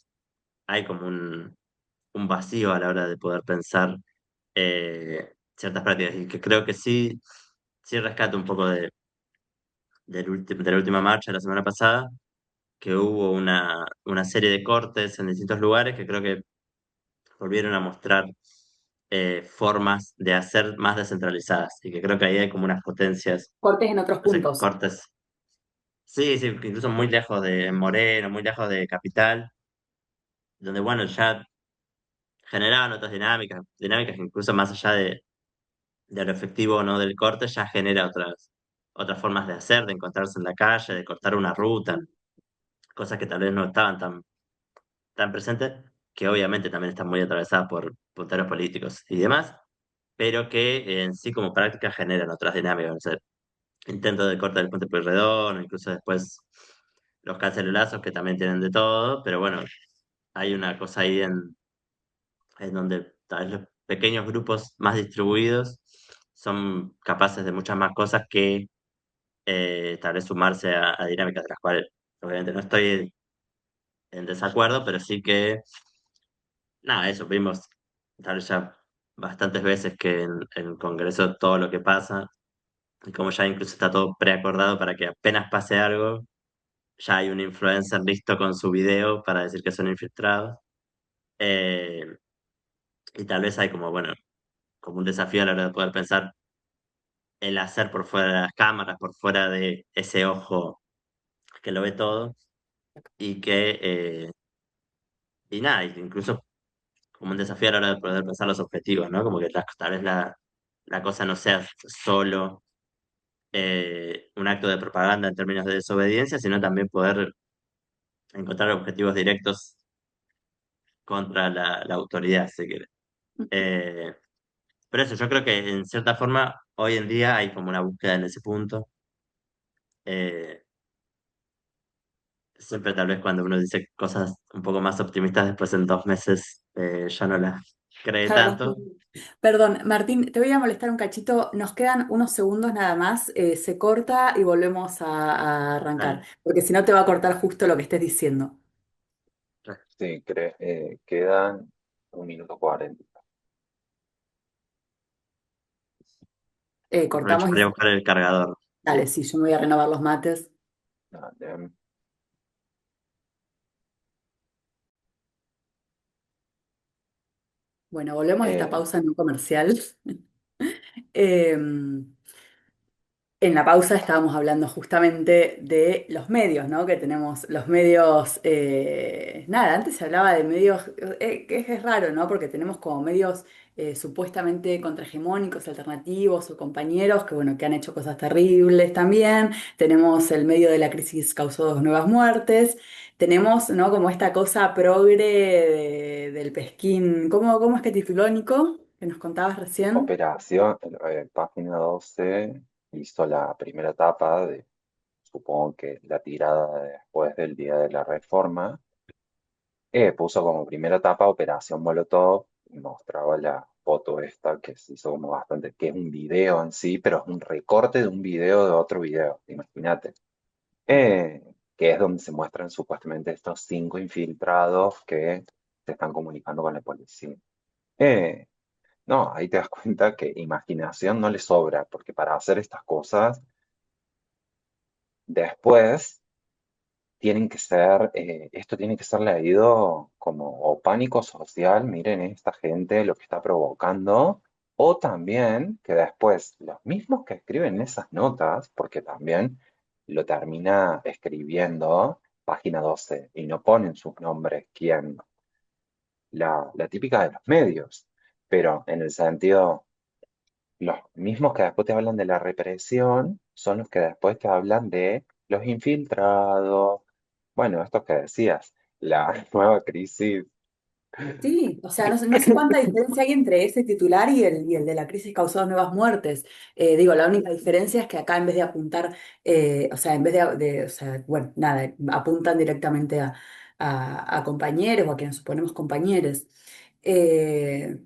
[SPEAKER 3] hay como un vacío a la hora de poder pensar ciertas prácticas y que creo que sí rescato un poco de la última marcha de la semana pasada, que hubo una serie de cortes en distintos lugares que creo que volvieron a mostrar formas de hacer más descentralizadas y que creo que ahí hay como unas potencias,
[SPEAKER 1] Cortes en otros
[SPEAKER 3] no sé,
[SPEAKER 1] puntos.
[SPEAKER 3] cortes, sí, sí, que incluso muy lejos de Moreno, muy lejos de Capital, donde bueno, ya generaban otras dinámicas que incluso más allá de lo efectivo o no del corte, ya genera otras formas de hacer, de encontrarse en la calle, de cortar una ruta, cosas que tal vez no estaban tan presentes, que obviamente también están muy atravesadas por punteros políticos y demás, pero que en sí como práctica generan otras dinámicas, o sea, intentos de corte del puente Pueyrredón, incluso después los cacerolazos que también tienen de todo, pero bueno, hay una cosa ahí en donde tal vez los pequeños grupos más distribuidos son capaces de muchas más cosas que tal vez sumarse a dinámicas de las cuales obviamente no estoy en desacuerdo, pero sí que, nada, eso, vimos tal vez ya bastantes veces que en el Congreso todo lo que pasa, y como ya incluso está todo preacordado para que apenas pase algo, ya hay un influencer listo con su video para decir que son infiltrados. Eh, y tal vez hay como, bueno, como un desafío a la hora de poder pensar el hacer por fuera de las cámaras, por fuera de ese ojo que lo ve todo, y que, y nada, incluso como un desafío a la hora de poder pensar los objetivos, ¿no? Como que tal vez la cosa no sea solo un acto de propaganda en términos de desobediencia, sino también poder encontrar objetivos directos contra la autoridad, si quiere. Eh, pero eso, yo creo que en cierta forma hoy en día hay como una búsqueda en ese punto. Eh, Siempre tal vez cuando uno dice cosas un poco más optimistas, después en 2 meses ya no las cree tanto.
[SPEAKER 1] Perdón, Martín, te voy a molestar un cachito. Nos quedan unos segundos nada más. Se corta y volvemos a arrancar,
[SPEAKER 3] Dale.
[SPEAKER 1] porque si no te va a cortar justo lo que estés diciendo.
[SPEAKER 2] Sí, quedan 1 minuto 40.
[SPEAKER 3] Aprovecho
[SPEAKER 1] Cortamos y
[SPEAKER 3] para ir a buscar el cargador.
[SPEAKER 1] dale, sí, yo me voy a renovar los mates.
[SPEAKER 2] Dale.
[SPEAKER 1] Bueno, volvemos a esta
[SPEAKER 2] Eh,
[SPEAKER 1] pausa no comercial. Em, En la pausa estábamos hablando justamente de los medios, ¿no? Que tenemos los medios, nada, antes se hablaba de medios, que es raro, ¿no? Porque tenemos como medios supuestamente contrahegemónicos, alternativos o compañeros que, bueno, que han hecho cosas terribles también. Tenemos el medio de la crisis causó dos nuevas muertes. Tenemos, ¿no? Como esta cosa progre del pesquín. ¿Cómo es que tituló Nico? Que nos contabas recién.
[SPEAKER 2] Operación, página 12 hizo la primera etapa de, supongo que la tirada después del día de la reforma. Puso como primera etapa Operación Molotov y mostraba la foto esta que se hizo como bastante, que es un video en sí, pero es un recorte de un video de otro video, imagínate. Eh, que es donde se muestran supuestamente estos 5 infiltrados que se están comunicando con la policía. Eh, no, ahí te das cuenta que imaginación no le sobra, porque para hacer estas cosas, después tienen que ser, esto tiene que ser leído como o pánico social, miren esta gente lo que está provocando, o también que después los mismos que escriben esas notas, porque también lo termina escribiendo página 12 y no ponen sus nombres, quién, la típica de los medios, pero en el sentido los mismos que después te hablan de la represión son los que después te hablan de los infiltrados. Bueno, esto que decías, la nueva crisis.
[SPEAKER 1] Sí, o sea, no sé cuánta diferencia hay entre ese titular y el de la crisis causó nuevas muertes. Digo, la única diferencia es que acá en vez de apuntar, o sea, en vez o sea, bueno, nada, apuntan directamente a compañeros o a quienes suponemos compañeros.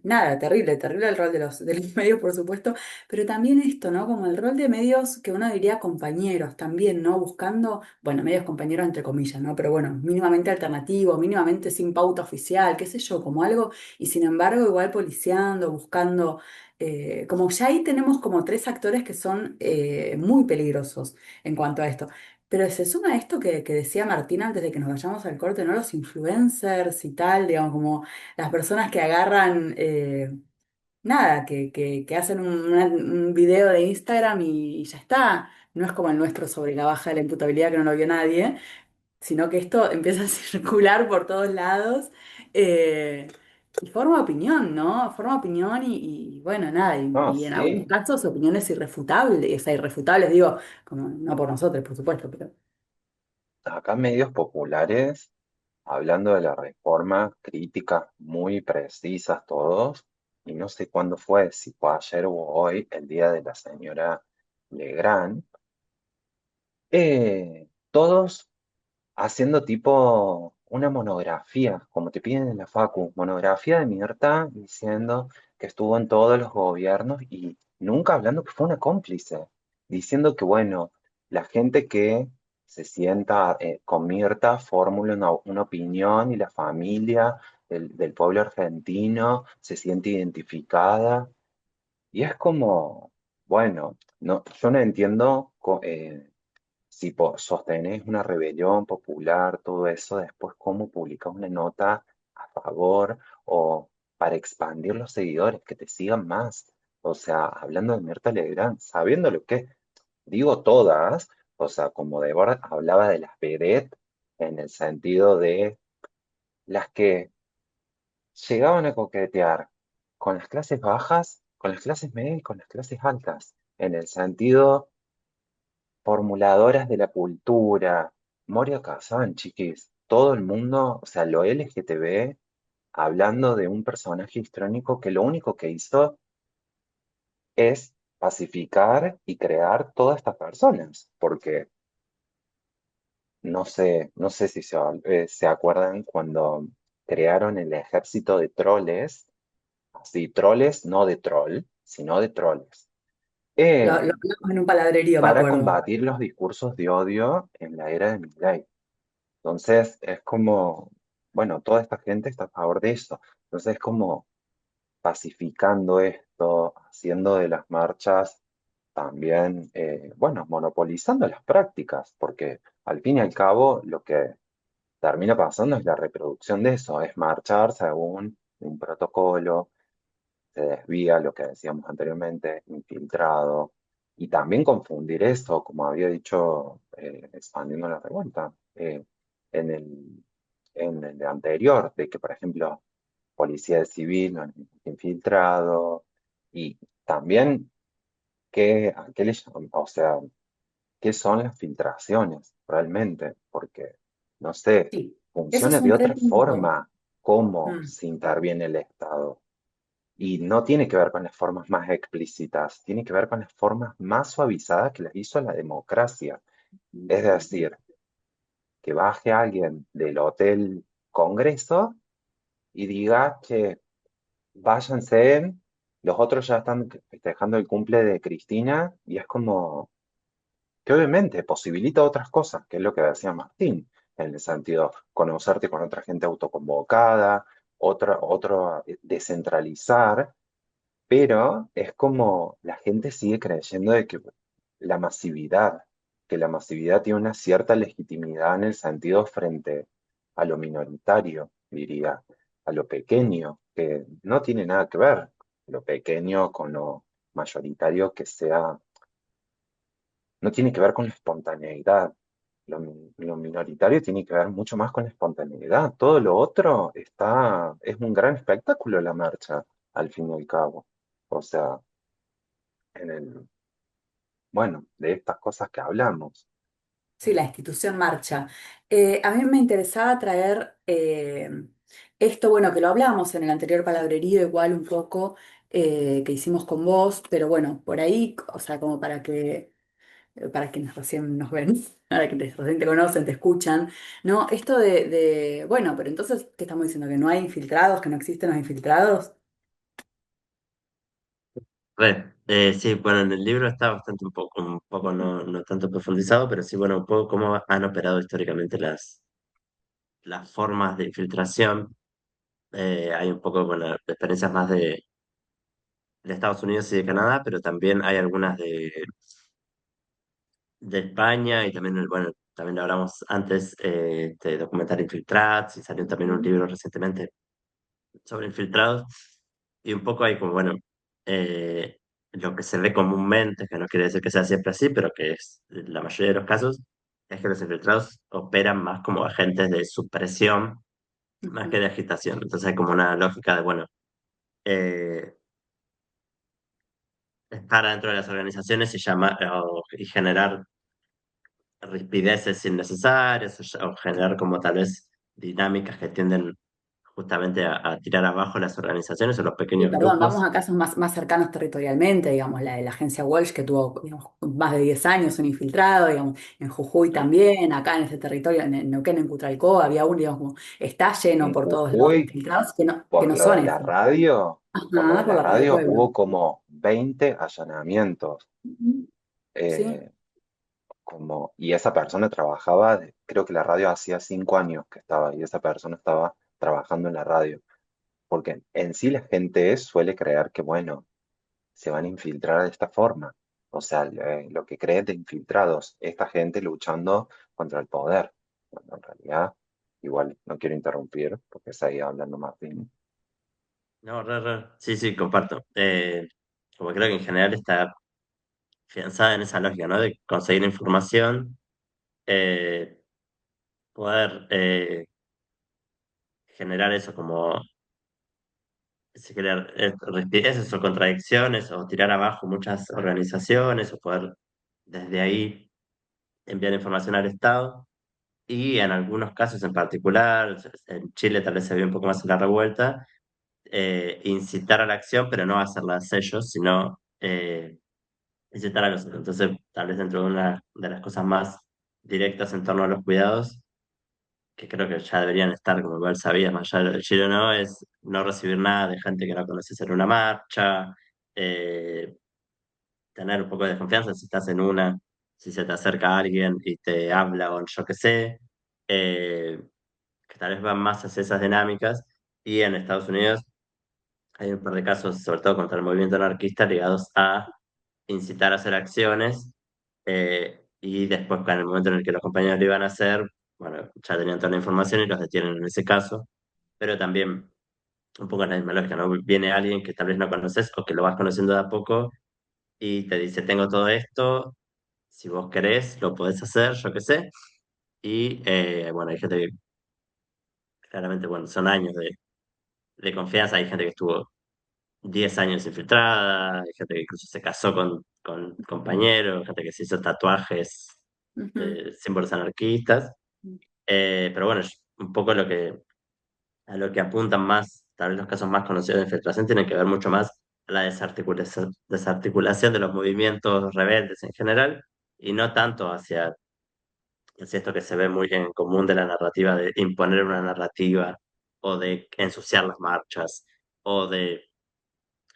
[SPEAKER 1] Nada, terrible, terrible el rol de los medios, por supuesto, pero también esto, ¿no? Como el rol de medios que uno diría compañeros también, ¿no? Buscando, bueno, medios compañeros entre comillas, ¿no? Pero bueno, mínimamente alternativo, mínimamente sin pauta oficial, qué sé yo, como algo, y sin embargo igual policiando, buscando, como ya ahí tenemos como tres actores que son muy peligrosos en cuanto a esto. Pero se suma a esto que decía Martina antes de que nos vayamos al corte, ¿no? Los influencers y tal, digamos, como las personas que agarran, nada, que hacen un video de Instagram y ya está. No es como el nuestro sobre la baja de la imputabilidad que no lo vio nadie, sino que esto empieza a circular por todos lados eh, y forma opinión, ¿no? Forma opinión bueno, nada,
[SPEAKER 2] Ah,
[SPEAKER 1] y en algunos
[SPEAKER 2] sí.
[SPEAKER 1] casos opiniones irrefutables, o sea, irrefutables digo, como, no por nosotros, por supuesto, pero...
[SPEAKER 2] Acá medios populares, hablando de la reforma, críticas muy precisas todos, y no sé cuándo fue, si fue ayer o hoy, el día de la señora Legrand, todos haciendo tipo una monografía, como te piden en la Facu, monografía de Mirta diciendo que estuvo en todos los gobiernos y nunca hablando que fue una cómplice, diciendo que bueno, la gente que se sienta con Mirta formula una opinión y la familia del pueblo argentino se siente identificada y es como, bueno, no, yo no entiendo si sostenés una rebelión popular, todo eso, después cómo publicas una nota a favor o para expandir los seguidores, que te sigan más. O sea, hablando de Mirta Legrand, sabiendo lo que digo todas, o sea, como Débora hablaba de las vedettes en el sentido de las que llegaban a coquetear con las clases bajas, con las clases medias y con las clases altas, en el sentido formuladoras de la cultura. Moria Kazan, chiquis, todo el mundo, o sea, lo LGTB, hablando de un personaje histrónico que lo único que hizo es pacificar y crear todas estas personas, porque no sé si se acuerdan cuando crearon el ejército de troles, así, troles no de troll, sino de troles,
[SPEAKER 1] Lo
[SPEAKER 2] eh,
[SPEAKER 1] hablamos en un palabrerío, me
[SPEAKER 2] para
[SPEAKER 1] acuerdo.
[SPEAKER 2] combatir los discursos de odio en la era de Milei. Entonces es como, bueno, toda esta gente está a favor de eso. Entonces es como pacificando esto, haciendo de las marchas. también, bueno, monopolizando las prácticas, porque al fin y al cabo lo que termina pasando es la reproducción de eso, es marchar según un protocolo, se desvía lo que decíamos anteriormente, infiltrado, y también confundir eso, como había dicho, expandiendo la pregunta, en en el anterior, de que, por ejemplo, policía de civil, no es infiltrado, y también a qué le o sea, qué son las filtraciones realmente, porque, no sé,
[SPEAKER 1] Sí, eso
[SPEAKER 2] funciona
[SPEAKER 1] es
[SPEAKER 2] de
[SPEAKER 1] un
[SPEAKER 2] otra
[SPEAKER 1] repunto.
[SPEAKER 2] forma cómo
[SPEAKER 1] Mm.
[SPEAKER 2] se interviene el Estado. Y no tiene que ver con las formas más explícitas, tiene que ver con las formas más suavizadas que las hizo la democracia. Es decir, que baje alguien del Hotel Congreso y diga que váyanse, los otros ya están festejando el cumple de Cristina y es como que obviamente posibilita otras cosas, que es lo que decía Martín, en el sentido conocerte con otra gente autoconvocada, descentralizar, pero es como la gente sigue creyendo de la masividad, que la masividad tiene una cierta legitimidad en el sentido frente a lo minoritario, diría, a lo pequeño, que no tiene nada que ver lo pequeño con lo mayoritario que sea, no tiene que ver con la espontaneidad. Lo minoritario tiene que ver mucho más con la espontaneidad. Todo lo otro es un gran espectáculo la marcha, al fin y al cabo. O sea, en el, bueno, de estas cosas que hablamos.
[SPEAKER 1] Sí, la institución marcha. A mí me interesaba traer esto, bueno, que lo hablamos en el anterior palabrerío, igual un poco, que hicimos con vos, pero bueno, por ahí, o sea, como para quienes recién nos ven, para quienes recién te conocen, te escuchan, ¿no? Esto bueno, pero entonces, ¿qué estamos diciendo? ¿Que no hay infiltrados, que no existen los infiltrados?
[SPEAKER 3] Sí, bueno, en el libro está bastante un poco no, no tanto profundizado, pero sí, bueno, un poco cómo han operado históricamente las formas de infiltración. Hay un poco, bueno, de experiencias más de Estados Unidos y de Canadá, pero también hay algunas de España y también, bueno, también hablamos antes de documentar infiltrados y salió también un libro recientemente sobre infiltrados y un poco hay como, bueno, eh, lo que se ve comúnmente, que no quiere decir que sea siempre así, pero que es la mayoría de los casos, es que los infiltrados operan más como agentes de supresión más que
[SPEAKER 1] Ujú.
[SPEAKER 3] de agitación. Entonces hay como una lógica de, bueno, eh, estar dentro de las organizaciones y generar rispideces innecesarias o generar como tal vez dinámicas que tienden justamente a tirar abajo las organizaciones o los
[SPEAKER 1] Sí,
[SPEAKER 3] pequeños
[SPEAKER 1] perdón, vamos
[SPEAKER 3] grupos.
[SPEAKER 1] a casos más cercanos territorialmente, digamos, la de la agencia Walsh que tuvo, digamos, más de 10 años un infiltrado, digamos, en Jujuy también, acá en ese territorio, en Neuquén, en Cutralcó, había uno, digamos, como, está lleno
[SPEAKER 2] En
[SPEAKER 1] por todos lados de
[SPEAKER 2] Jujuy,
[SPEAKER 1] infiltrados que no son esos.
[SPEAKER 2] por lo
[SPEAKER 1] Ajá,
[SPEAKER 2] de
[SPEAKER 1] por
[SPEAKER 2] la
[SPEAKER 1] la radio
[SPEAKER 2] radio
[SPEAKER 1] Pueblo.
[SPEAKER 2] hubo como 20 allanamientos.
[SPEAKER 1] Ujú. Sí,
[SPEAKER 2] eh, y esa persona trabajaba, creo que la radio hacía 5 años que estaba, y esa persona estaba trabajando en la radio. Porque en sí la gente suele creer que, bueno, se van a infiltrar de esta forma. O sea, lo que creen de infiltrados, esta gente luchando contra el poder. Cuando en realidad, igual no quiero interrumpir porque seguía hablando Martín.
[SPEAKER 3] No, sí, sí, comparto. Como creo que en general está afianzada en esa lógica, ¿no? De conseguir información, eh, poder generar eso como si crear rispideces o contradicciones o tirar abajo muchas organizaciones o poder desde ahí enviar información al Estado. Y en algunos casos en particular, en Chile tal vez se ve un poco más en la revuelta, incitar a la acción, pero no hacerla ellos, sino incitar a los otros. Entonces, tal vez dentro de una de las cosas más directas en torno a los cuidados, que creo que ya deberían estar, como igual sabías, más allá del Chile o no, es no recibir nada de gente que no conoces en una marcha, eh, tener un poco de desconfianza si estás en una, si se te acerca alguien y te habla o yo qué sé, eh, que tal vez van más hacia esas dinámicas. Y en Estados Unidos hay un par de casos, sobre todo contra el movimiento anarquista, ligados a incitar a hacer acciones, y después, en el momento en el que los compañeros lo iban a hacer, bueno, ya tenían toda la información y los detienen en ese caso, pero también un poco la misma lógica, ¿no? Viene alguien que tal vez no conoces o que lo vas conociendo de a poco y te dice, tengo todo esto, si vos querés, lo podés hacer, yo qué sé, y bueno, hay gente que claramente, bueno, son años de confianza, hay gente que estuvo 10 años infiltrada, hay gente que incluso se casó con compañeros, gente que se hizo tatuajes,
[SPEAKER 1] Ujú.
[SPEAKER 3] símbolos anarquistas. Pero bueno, un poco a lo que apuntan más, tal vez los casos más conocidos de infiltración tienen que ver mucho más a la desarticulación de los movimientos rebeldes en general y no tanto hacia esto que se ve muy en común de la narrativa de imponer una narrativa o de ensuciar las marchas o de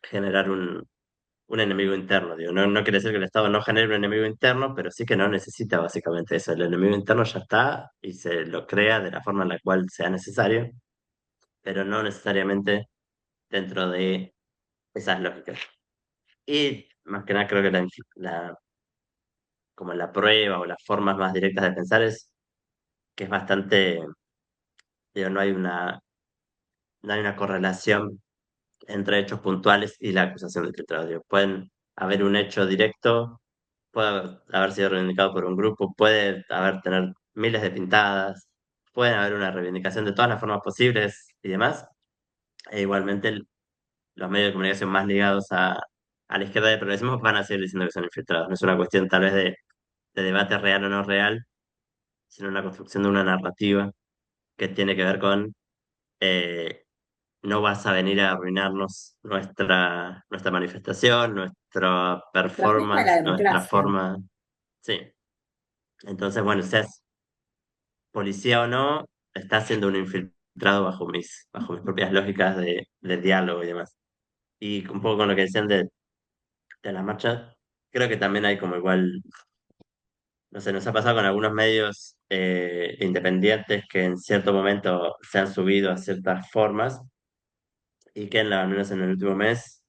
[SPEAKER 3] generar un enemigo interno. Digo, no, no quiere decir que el Estado no genere un enemigo interno, pero sí que no necesita básicamente eso. El enemigo interno ya está y se lo crea de la forma en la cual sea necesario, pero no necesariamente dentro de esas lógicas. Y más que nada creo que como la prueba o las formas más directas de pensar es que es bastante, digo, no hay una correlación entre hechos puntuales y la acusación de infiltrado. Digo, pueden haber un hecho directo, puede haber sido reivindicado por un grupo, puede haber tener miles de pintadas, pueden haber una reivindicación de todas las formas posibles y demás. E igualmente los medios de comunicación más ligados a la izquierda del progresismo van a seguir diciendo que son infiltrados. No es una cuestión tal vez de debate real o no real, sino una construcción de una narrativa que tiene que ver con eh, no vas a venir a arruinarnos nuestra manifestación, nuestra
[SPEAKER 1] La fiesta de la
[SPEAKER 3] performance, nuestra
[SPEAKER 1] democracia.
[SPEAKER 3] forma. Sí. Entonces, bueno, seas policía o no, estás siendo un infiltrado bajo mis propias lógicas de diálogo y demás. Y un poco con lo que decían de la marcha, creo que también hay como igual, no sé, nos ha pasado con algunos medios independientes que en cierto momento se han subido a ciertas formas y que al menos en el último mes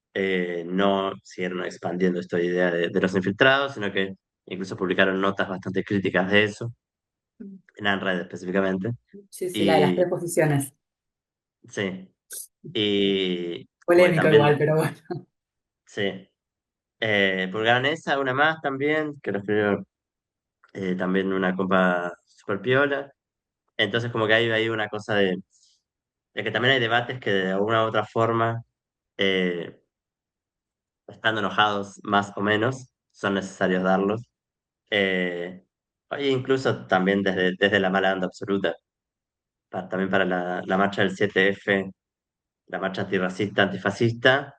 [SPEAKER 3] no siguieron expandiendo esta idea de los infiltrados, sino que incluso publicaron notas bastante críticas de eso, en la red específicamente.
[SPEAKER 1] Sí, sí, la de las
[SPEAKER 3] Y
[SPEAKER 1] preposiciones.
[SPEAKER 3] sí, y bueno,
[SPEAKER 1] Polémico igual,
[SPEAKER 3] también,
[SPEAKER 1] pero bueno.
[SPEAKER 3] sí, publicaron esa, una más también, que lo escribió también una compa super piola. Entonces como que hay una cosa de que también hay debates que de alguna u otra forma, eh, estando enojados más o menos, son necesarios darlos. Eh, e incluso también desde la mala onda absoluta, también para la marcha del 7F, la marcha antirracista, antifascista,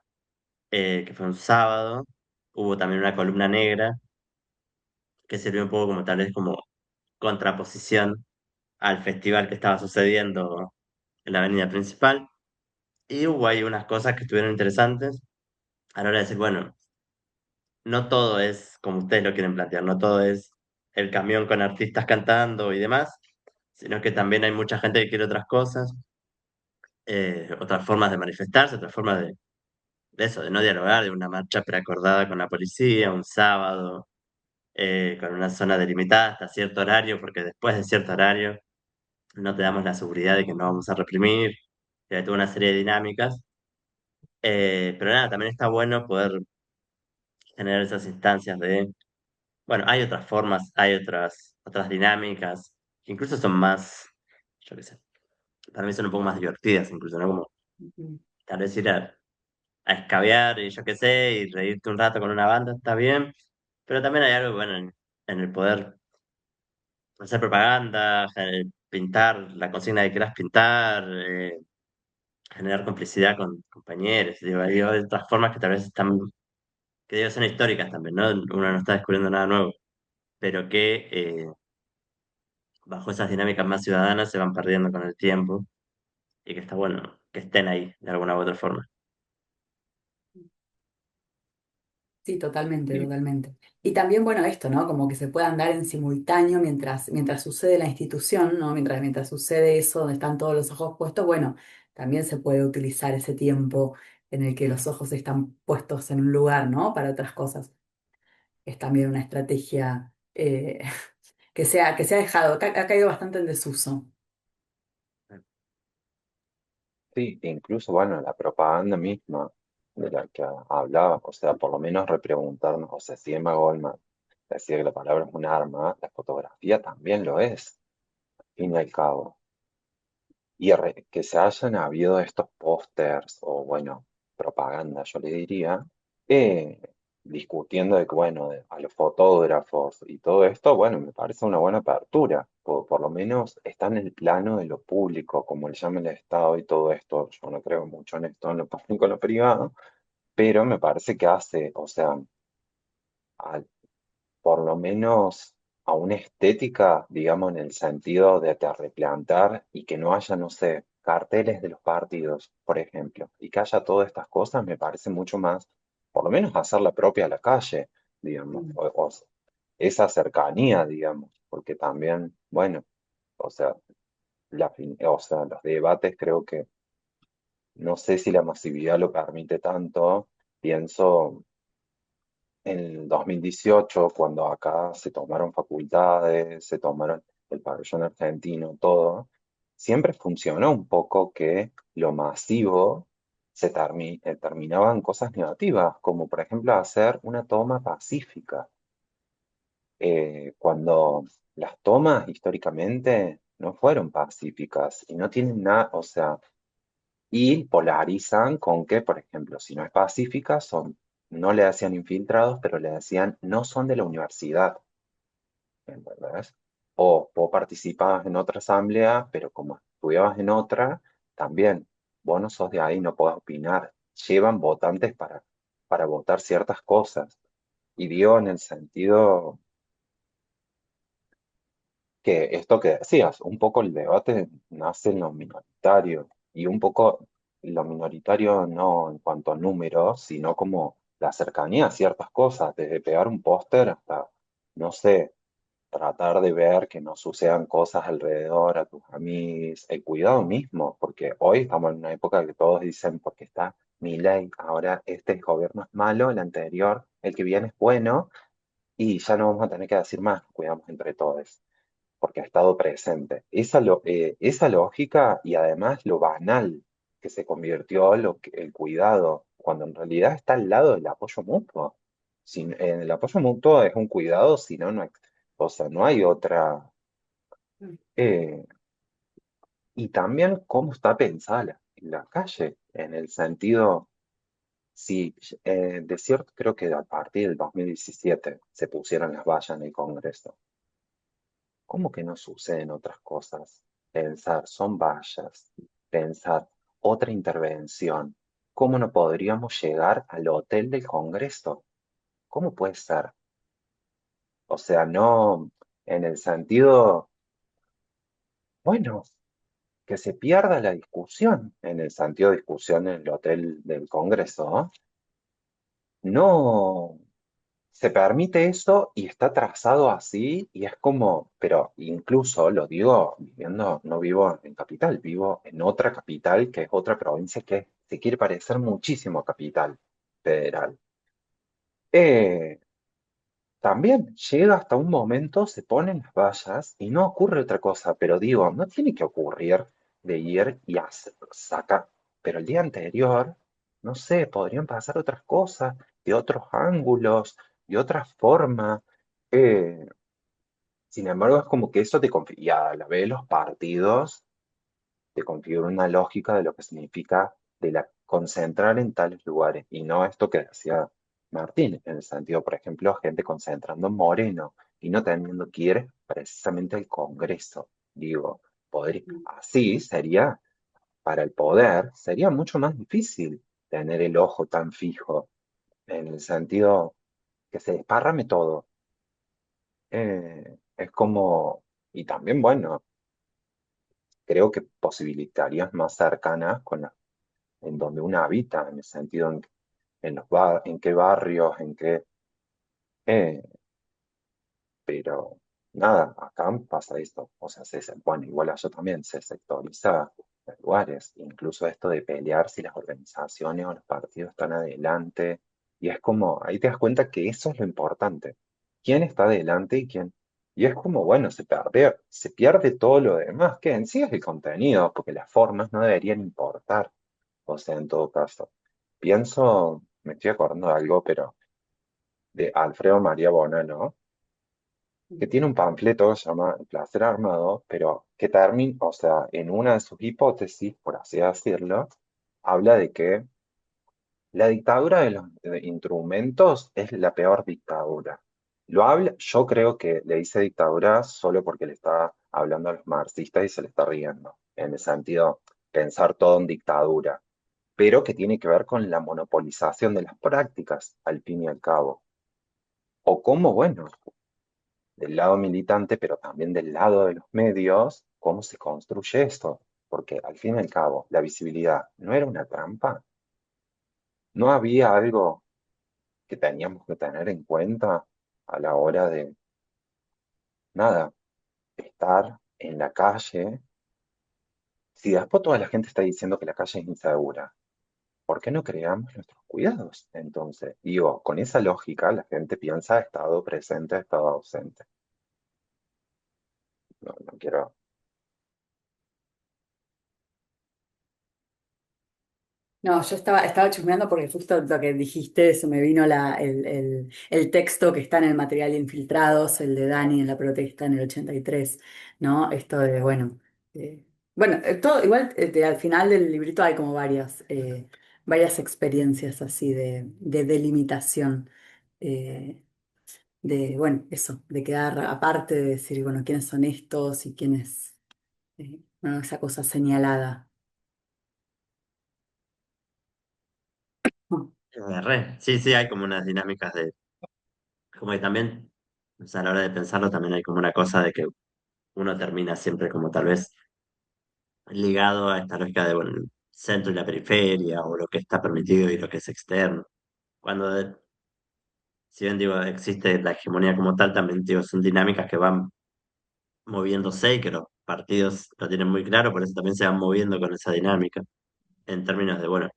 [SPEAKER 3] que fue un sábado, hubo también una columna negra que sirvió un poco como tal vez como contraposición al festival que estaba sucediendo en la avenida principal. Y hubo ahí unas cosas que estuvieron interesantes a la hora de decir, bueno, no todo es como ustedes lo quieren plantear, no todo es el camión con artistas cantando y demás, sino que también hay mucha gente que quiere otras cosas, otras formas de manifestarse, otras formas de eso, de no dialogar, de una marcha preacordada con la policía, un sábado, con una zona delimitada hasta cierto horario, porque después de cierto horario no te damos la seguridad de que no vamos a reprimir, hay toda una serie de dinámicas. Pero nada, también está bueno poder generar esas instancias bueno, hay otras formas, hay otras dinámicas, que incluso son más, yo qué sé, para mí son un poco más divertidas, incluso, ¿no? Como tal vez ir a escabear y yo qué sé, y reírte un rato con una banda, está bien, pero también hay algo, bueno, en el poder hacer propaganda, pintar la consigna que quieras pintar, generar complicidad con compañeros, digo, hay otras formas que tal vez están, que digo, son históricas también, ¿no? Uno no está descubriendo nada nuevo, pero que bajo esas dinámicas más ciudadanas se van perdiendo con el tiempo y que está bueno que estén ahí de alguna u otra forma.
[SPEAKER 1] Sí, totalmente,
[SPEAKER 3] Sí.
[SPEAKER 1] totalmente. Y también, bueno, esto, ¿no? Como que se puedan dar en simultáneo mientras sucede la institución, ¿no? Mientras sucede eso, donde están todos los ojos puestos, bueno, también se puede utilizar ese tiempo en el que los ojos están puestos en un lugar, ¿no? Para otras cosas. es también una estrategia que se ha dejado, que ha caído bastante en desuso.
[SPEAKER 2] Sí, incluso, bueno, la propaganda misma de la que hablaba, o sea, por lo menos repreguntarnos, o sea, si Emma Goldman decía que la palabra es un arma, la fotografía también lo es, al fin y al cabo. Y que se hayan habido estos pósters o, bueno, propaganda, yo le diría, eh, discutiendo de que, bueno, a los fotógrafos y todo esto, bueno, me parece una buena apertura. Por lo menos está en el plano de lo público, como le llama el Estado y todo esto. Yo no creo mucho en esto, en lo público, en lo privado, pero me parece que hace, o sea, por lo menos a una estética, digamos, en el sentido de te replantar y que no haya, no sé, carteles de los partidos, por ejemplo, y que haya todas estas cosas, me parece mucho más, por lo menos hacerla propia a la calle, digamos,
[SPEAKER 1] Mm.
[SPEAKER 2] o esa cercanía, digamos, porque también, bueno, o sea, o sea, los debates creo que, no sé si la masividad lo permite tanto, pienso en el 2018, cuando acá se tomaron facultades, se tomaron el pabellón argentino, todo, siempre funcionó un poco que lo masivo terminaba en cosas negativas, como por ejemplo hacer una toma pacífica, cuando las tomas históricamente no fueron pacíficas y no tienen nada, o sea, y polarizan con que, por ejemplo, si no es pacífica, no le hacían infiltrados, pero le decían no son de la universidad, ¿entendés? O participabas en otra asamblea, pero como estudiabas en otra, también, vos no sos de ahí, no podés opinar. Llevan votantes para votar ciertas cosas. Y digo en el sentido que esto que decías, un poco el debate nace en lo minoritario y un poco lo minoritario no en cuanto a números, sino como la cercanía a ciertas cosas, desde pegar un póster hasta, no sé, tratar de ver que no sucedan cosas alrededor a tus amigos, el cuidado mismo, porque hoy estamos en una época que todos dicen, porque está mi ley, ahora este gobierno es malo, el anterior, el que viene es bueno, y ya no vamos a tener que decir más, cuidamos entre todos porque ha estado presente. Esa lógica y además lo banal que se convirtió el cuidado, cuando en realidad está al lado del apoyo mutuo. El apoyo mutuo es un cuidado, si no, o sea, no hay otra. eh, y también cómo está pensada la calle, en el sentido, si de cierto creo que a partir del 2017 se pusieron las vallas en el Congreso. ¿Cómo que no suceden otras cosas? Pensar, son vallas, pensar otra intervención. ¿Cómo no podríamos llegar al hotel del Congreso? ¿Cómo puede ser? O sea, no en el sentido, bueno, que se pierda la discusión, en el sentido de discusión en el hotel del Congreso, no, se permite eso y está trazado así y es como, pero incluso lo digo viviendo, no vivo en capital, vivo en otra capital que es otra provincia que se quiere parecer muchísimo a capital federal. Eh, También llega hasta un momento, se ponen las vallas y no ocurre otra cosa, pero digo, no tiene que ocurrir de ir y sacar, pero el día anterior, no sé, podrían pasar otras cosas, de otros ángulos, de otra forma. Eh, Sin embargo, es como que eso y a la vez los partidos te configura una lógica de lo que significa concentrar en tales lugares y no esto que decía Martín, en el sentido, por ejemplo, gente concentrando en Moreno y no teniendo que ir precisamente al Congreso. Digo, así sería, para el poder, sería mucho más difícil tener el ojo tan fijo, en el sentido que se desparrame todo. Es como, y también, bueno, creo que posibilitarías más cercanas en donde uno habita, en el sentido en qué barrios, eh, pero nada, acá pasa esto, o sea, bueno, igual allá también se sectoriza los lugares, incluso esto de pelear si las organizaciones o los partidos están adelante, Y es como, ahí te das cuenta que eso es lo importante. ¿Quién está delante y quién? Y es como, bueno, se pierde todo lo demás, que en sí es el contenido, porque las formas no deberían importar. O sea, en todo caso. Pienso, me estoy acordando de algo, pero de Alfredo María Bonano, que tiene un panfleto que se llama El placer armado, pero que termina, o sea, en una de sus hipótesis, por así decirlo, habla de que la dictadura de los instrumentos es la peor dictadura. Lo habla, yo creo que le dice dictadura solo porque le está hablando a los marxistas y se le está riendo, en el sentido, pensar todo en dictadura, pero que tiene que ver con la monopolización de las prácticas, al fin y al cabo. O cómo, bueno, del lado militante, pero también del lado de los medios, cómo se construye esto. Porque al fin y al cabo, la visibilidad no era una trampa. No había algo que teníamos que tener en cuenta a la hora de, nada, estar en la calle. Si después toda la gente está diciendo que la calle es insegura, ¿por qué no creamos nuestros cuidados? Entonces, digo, con esa lógica, la gente piensa estado presente, estado ausente. No, no quiero.
[SPEAKER 1] No, yo estaba chusmeando porque justo lo que dijiste, se me vino el texto que está en el material de Infiltrados, el de Dani en la protesta en el 83, ¿no? Esto de, todo, igual al final del librito hay como varias experiencias así de delimitación, eh, eso, de quedar aparte, de decir, bueno, quiénes son estos y quiénes, bueno, esa cosa señalada.
[SPEAKER 3] Sí, sí, hay como unas dinámicas de, como que también, o sea, a la hora de pensarlo también hay como una cosa de que uno termina siempre como tal vez ligado a esta lógica de, bueno, el centro y la periferia, o lo que está permitido y lo que es externo. Cuando, si bien digo, existe la hegemonía como tal, también digo, son dinámicas que van moviéndose y que los partidos lo tienen muy claro, por eso también se van moviendo con esa dinámica, en términos de, bueno,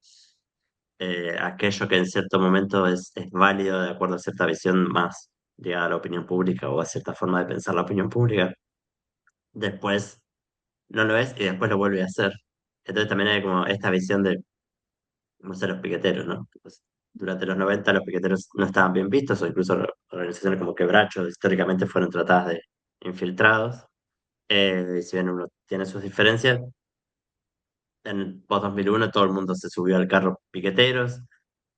[SPEAKER 3] aquello que en cierto momento es válido de acuerdo a cierta visión más ligada a la opinión pública o a cierta forma de pensar la opinión pública, después no lo es y después lo vuelve a hacer. Entonces también hay como esta visión de, no sé, los piqueteros, ¿no? Pues, durante los 90 los piqueteros no estaban bien vistos, o incluso organizaciones como Quebracho históricamente fueron tratadas de infiltrados. Y si bien uno tiene sus diferencias, en el post 2001 todo el mundo se subió al carro piqueteros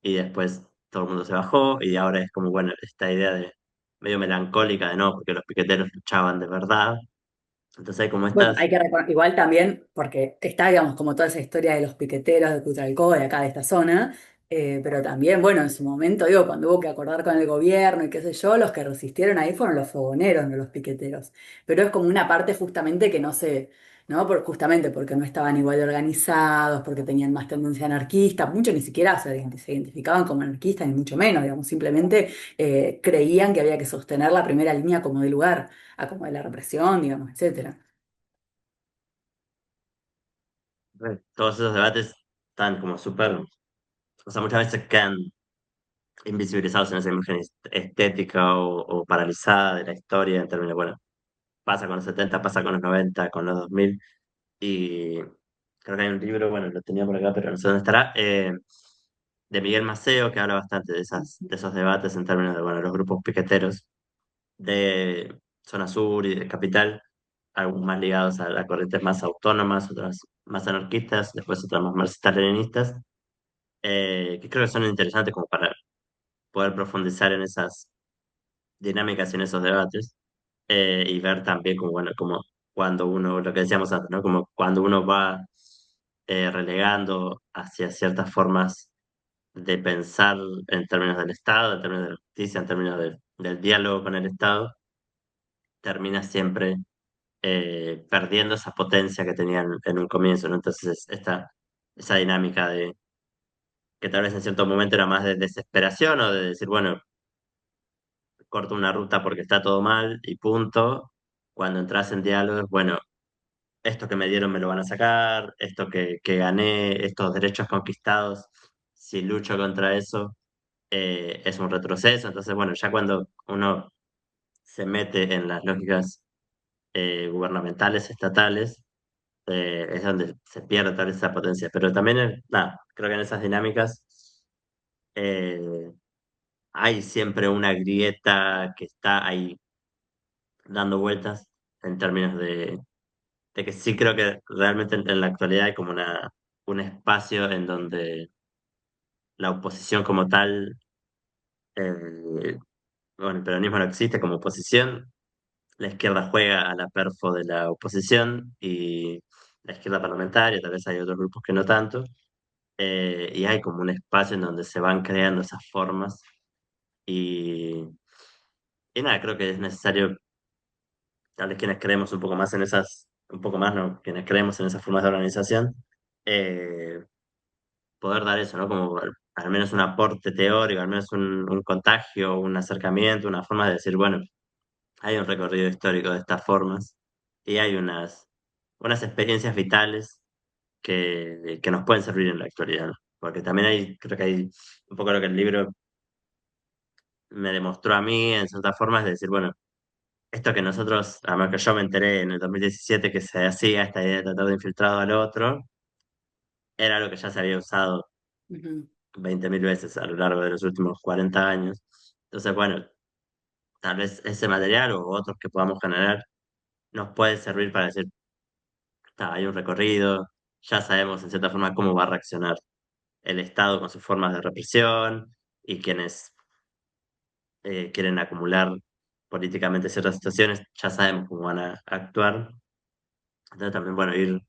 [SPEAKER 3] y después todo el mundo se bajó y ahora es como, bueno, esta idea de medio melancólica de no, porque los piqueteros luchaban de verdad. Entonces hay como
[SPEAKER 1] Bueno,
[SPEAKER 3] estas,
[SPEAKER 1] hay que recordar, igual también, porque está, digamos, como toda esa historia de los piqueteros de Cutralcó, de acá de esta zona, pero también, bueno, en su momento, digo, cuando hubo que acordar con el gobierno y qué sé yo, los que resistieron ahí fueron los fogoneros, no los piqueteros. Pero es como una parte justamente que no se, ¿no? Justamente porque no estaban igual de organizados, porque tenían más tendencia anarquista, muchos ni siquiera se identificaban como anarquistas, ni mucho menos, digamos, simplemente creían que había que sostener la primera línea como de lugar, a como de la represión, digamos, etcétera.
[SPEAKER 3] todos esos debates están como súper, o sea, muchas veces quedan invisibilizados en esa imagen estética o paralizada de la historia en términos, bueno, pasa con los 70, pasa con los 90, con los 2000 y creo que hay un libro, bueno, lo tenía por acá, pero no sé dónde estará, de Miguel Maceo, que habla bastante de esos debates en términos de, bueno, los grupos piqueteros de zona sur y de capital, algunos más ligados a las corrientes más autónomas, otras más anarquistas, después otras más marxistas-leninistas, que creo que son interesantes como para poder profundizar en esas dinámicas y en esos debates, y ver también como, bueno, como cuando uno, lo que decíamos antes, ¿no? Como cuando uno va relegando hacia ciertas formas de pensar en términos del Estado, en términos de la justicia, en términos del diálogo con el Estado, termina siempre perdiendo esa potencia que tenían en un comienzo, ¿no? Entonces, esa dinámica de que tal vez en cierto momento era más de desesperación o de decir, bueno, corto una ruta porque está todo mal y punto. Cuando entras en diálogos, bueno, esto que me dieron me lo van a sacar, esto que gané, estos derechos conquistados, si lucho contra eso. es un retroceso. Entonces, bueno, ya cuando uno se mete en las lógicas gubernamentales, estatales, es donde se pierde tal vez esa potencia. Pero también, nada, creo que en esas dinámicas eh, hay siempre una grieta que está ahí dando vueltas en términos de que sí creo que realmente en la actualidad hay como un espacio en donde la oposición como tal, eh, bueno, el peronismo no existe como oposición, la izquierda juega a la perfo de la oposición y la izquierda parlamentaria, tal vez hay otros grupos que no tanto, y hay como un espacio en donde se van creando esas formas y, y nada, creo que es necesario, tal vez quienes creemos un poco más en esas, un poco más, ¿no? Quienes creemos en esas formas de organización, eh, poder dar eso, ¿no? Como al menos un aporte teórico, al menos un contagio, un acercamiento, una forma de decir, bueno, hay un recorrido histórico de estas formas y hay unas experiencias vitales que nos pueden servir en la actualidad, ¿no? Porque también hay, creo que hay un poco lo que el libro me demostró a mí, en ciertas formas, de decir, bueno, esto que nosotros, además que yo me enteré en el 2017 que se hacía esta idea de tratar de infiltrado al otro, era algo que ya se había usado
[SPEAKER 1] Ujú,
[SPEAKER 3] 20.000 veces a lo largo de los últimos 40 años. Entonces, bueno, tal vez ese material o otros que podamos generar nos puede servir para decir, "Ta, hay un recorrido, ya sabemos en cierta forma cómo va a reaccionar el Estado con sus formas de represión y quienes quieren acumular políticamente ciertas situaciones, ya sabemos cómo van a actuar. Entonces también, bueno, ir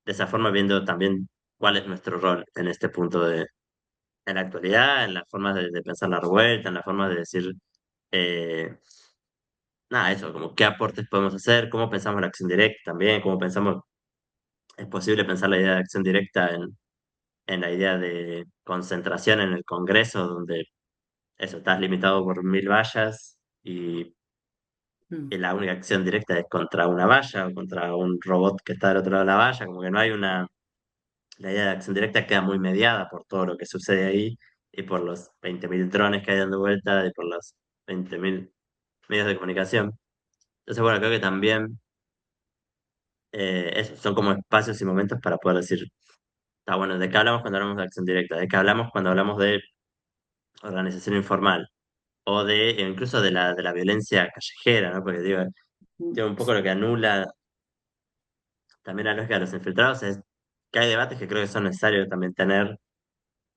[SPEAKER 3] de esa forma viendo también cuál es nuestro rol en este punto en la actualidad, en las formas de pensar la revuelta, en las formas de decir, eh, nada, eso, como qué aportes podemos hacer, cómo pensamos la acción directa también, cómo pensamos, es posible pensar la idea de acción directa en la idea de concentración en el Congreso, donde eso, estás limitado por 1.000 vallas y
[SPEAKER 1] mm,
[SPEAKER 3] la única acción directa es contra una valla o contra un robot que está del otro lado de la valla, como que no hay la idea de acción directa queda muy mediada por todo lo que sucede ahí y por los 20.000 drones que hay dando vuelta y por los 20.000 medios de comunicación. Entonces, bueno, creo que también eso, son como espacios y momentos para poder decir, está bueno, ¿de qué hablamos cuando hablamos de acción directa? ¿De qué hablamos cuando hablamos de organización informal? O de, incluso de la violencia callejera, ¿no? Porque
[SPEAKER 1] mm.
[SPEAKER 3] digo, un poco lo que anula también la lógica de los infiltrados es que hay debates que creo que son necesarios también tener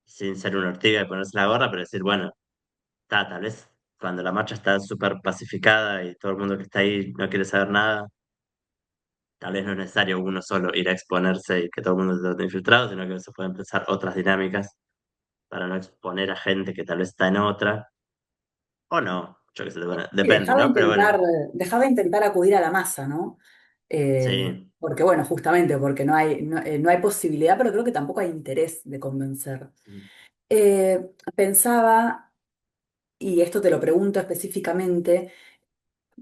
[SPEAKER 3] sin ser una ortiga y ponerse la gorra, pero decir, bueno, tal vez cuando la marcha está súper pacificada y todo el mundo que está ahí no quiere saber nada, tal vez no es necesario uno solo ir a exponerse y que todo el mundo se trate de infiltrado, sino que se pueden empezar otras dinámicas para no exponer a gente que tal vez está en otra, o no, yo qué sé, bueno,
[SPEAKER 1] Y
[SPEAKER 3] depende, ¿no? Pero bueno,
[SPEAKER 1] dejar de intentar acudir a la masa, ¿no?
[SPEAKER 3] sí.
[SPEAKER 1] Porque bueno, justamente porque no hay posibilidad, pero creo que tampoco hay interés de convencer. Pensaba, y esto te lo pregunto específicamente,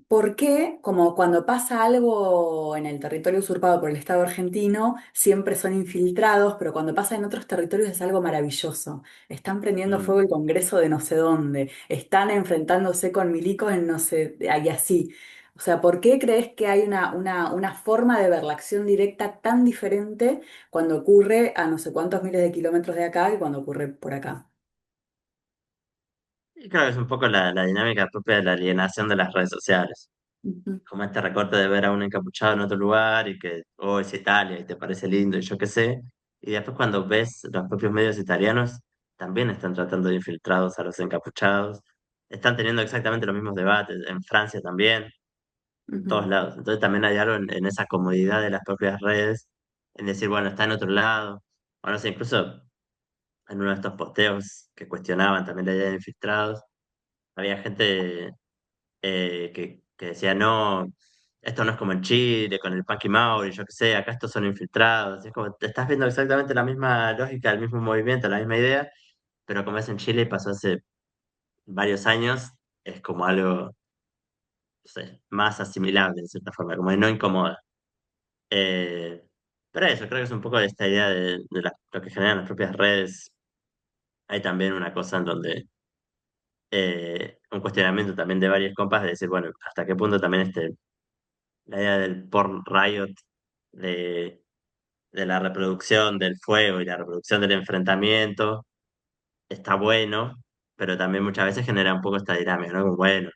[SPEAKER 1] ¿por qué, como cuando pasa algo en el territorio usurpado por el Estado argentino, siempre son infiltrados, pero cuando pasa en otros territorios es algo maravilloso? Están prendiendo fuego
[SPEAKER 3] Mm.
[SPEAKER 1] el Congreso de no sé dónde, están enfrentándose con milicos en no sé, y así. O sea, ¿por qué crees que hay una forma de ver la acción directa tan diferente cuando ocurre a no sé cuántos miles de kilómetros de acá y cuando ocurre por acá?
[SPEAKER 3] Y creo que es un poco la dinámica propia de la alienación de las redes sociales.
[SPEAKER 1] Ujú,
[SPEAKER 3] Como este recorte de ver a un encapuchado en otro lugar y que, oh, es Italia y te parece lindo y yo qué sé. Y después cuando ves los propios medios italianos, también están tratando de infiltrados a los encapuchados. Están teniendo exactamente los mismos debates. En Francia también, en todos
[SPEAKER 1] ujú,
[SPEAKER 3] lados. Entonces también hay algo en esa comodidad de las propias redes, en decir, bueno, está en otro lado. O no sé, incluso en uno de estos posteos que cuestionaban también la idea de infiltrados, había gente que decía, no, esto no es como en Chile, con el Paqui Mauri, yo qué sé, acá estos son infiltrados. Es como, te estás viendo exactamente la misma lógica, el mismo movimiento, la misma idea, pero como es en Chile y pasó hace varios años, es como algo, no sé, más asimilable en cierta forma, como que no incomoda. Eh, pero eso, creo que es un poco de esta idea de lo que generan las propias redes hay también una cosa en donde un cuestionamiento también de varios compas de decir, bueno, hasta qué punto también la idea del porn riot, de, de la reproducción del fuego y la reproducción del enfrentamiento, está bueno, pero también muchas veces genera un poco esta dinámica, ¿no? Como, bueno,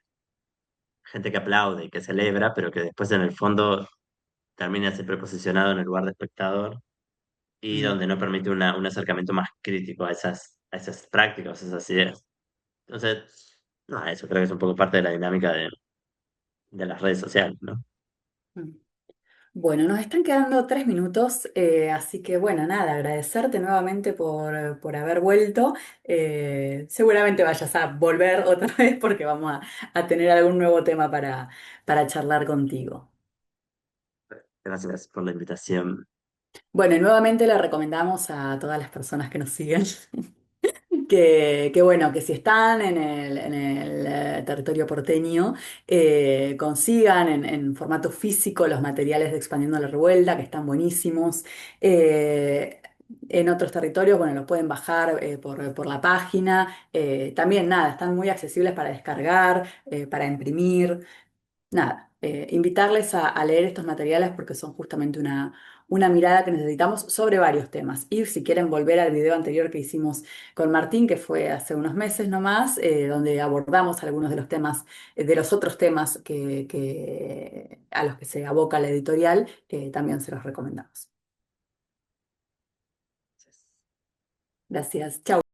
[SPEAKER 3] gente que aplaude y que celebra, pero que después en el fondo termina siempre posicionado en el lugar de espectador y
[SPEAKER 1] Mm,
[SPEAKER 3] donde no permite un acercamiento más crítico a esas prácticas, a esas ideas. Entonces, no, eso creo que es un poco parte de la dinámica de las redes sociales, ¿no?
[SPEAKER 1] mm. Bueno, nos están quedando 3 minutos, así que bueno, nada, agradecerte nuevamente por haber vuelto. Seguramente vayas a volver otra vez porque vamos a tener algún nuevo tema para charlar contigo.
[SPEAKER 3] Gracias por la invitación.
[SPEAKER 1] Bueno, y nuevamente le recomendamos a todas las personas que nos siguen que bueno, que si están en el territorio porteño, consigan en formato físico los materiales de Expandiendo la Revuelta, que están buenísimos. En otros territorios, bueno, los pueden bajar por la página. También, nada, están muy accesibles para descargar, para imprimir. Nada, invitarles a leer estos materiales porque son justamente una mirada que necesitamos sobre varios temas. Y si quieren volver al video anterior que hicimos con Martín, que fue hace unos meses nomás, donde abordamos algunos de los temas, de los otros temas a los que se aboca la editorial, también se los recomendamos. Gracias. Chau.